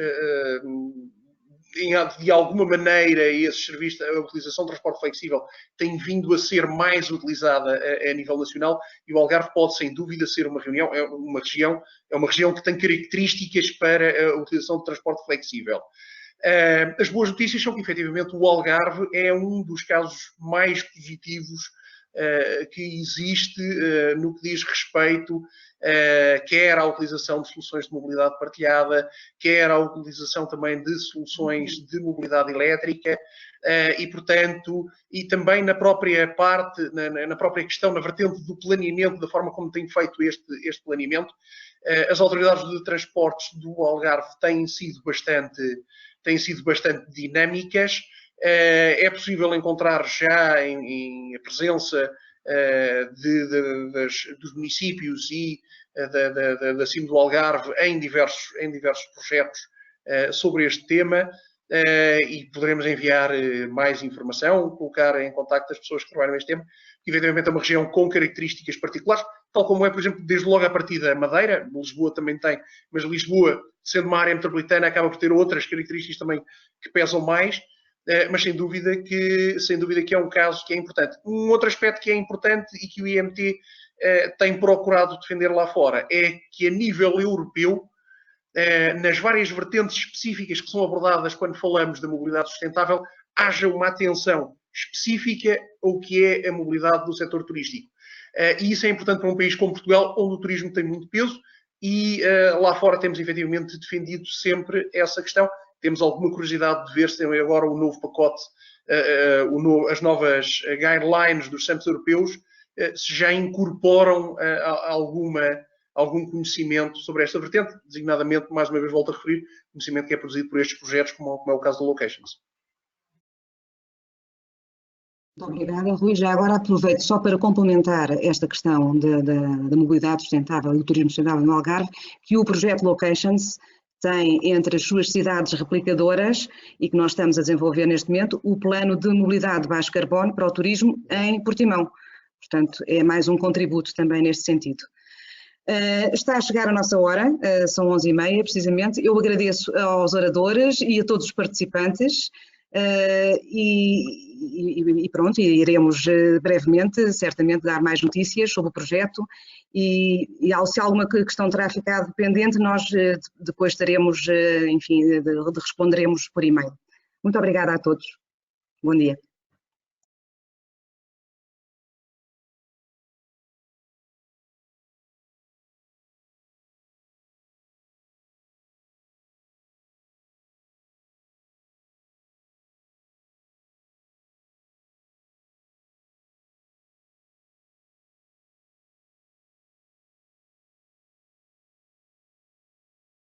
de alguma maneira, esse serviço, a utilização de transporte flexível tem vindo a ser mais utilizada a nível nacional, e o Algarve pode, sem dúvida, ser uma região que tem características para a utilização de transporte flexível. As boas notícias são que, efetivamente, o Algarve é um dos casos mais positivos que existe no que diz respeito quer à utilização de soluções de mobilidade partilhada, quer à utilização também de soluções de mobilidade elétrica e, portanto, e também na própria parte, na própria questão, na vertente do planeamento, da forma como tem feito este planeamento, as autoridades de transportes do Algarve têm sido bastante dinâmicas. É possível encontrar já a presença dos municípios e da CIM do Algarve em diversos projetos sobre este tema, e poderemos enviar mais informação, colocar em contacto as pessoas que trabalham neste tema, que evidentemente é uma região com características particulares, tal como é, por exemplo, desde logo a partida Madeira. Lisboa também tem, mas Lisboa, sendo uma área metropolitana, acaba por ter outras características também que pesam mais. Mas sem dúvida que é um caso que é importante. Um outro aspecto que é importante e que o IMT tem procurado defender lá fora é que, a nível europeu, nas várias vertentes específicas que são abordadas quando falamos da mobilidade sustentável, haja uma atenção específica ao que é a mobilidade do setor turístico. E isso é importante para um país como Portugal, onde o turismo tem muito peso, e lá fora temos efetivamente defendido sempre essa questão. Temos alguma curiosidade de ver se tem agora o novo pacote, as novas guidelines dos centros europeus, se já incorporam algum conhecimento sobre esta vertente, designadamente, mais uma vez volto a referir, conhecimento que é produzido por estes projetos, como é o caso da Locations. Muito obrigada, Rui. Já agora aproveito só para complementar esta questão da mobilidade sustentável e do turismo sustentável no Algarve, que o projeto Locations tem entre as suas cidades replicadoras, e que nós estamos a desenvolver neste momento, o plano de mobilidade de baixo carbono para o turismo em Portimão. Portanto, é mais um contributo também neste sentido. Está a chegar a nossa hora, são 11h30 precisamente. Eu agradeço aos oradores e a todos os participantes. E pronto, iremos brevemente, certamente, dar mais notícias sobre o projeto e se alguma questão terá ficado pendente, nós depois estaremos, enfim, responderemos por e-mail. Muito obrigada a todos. Bom dia.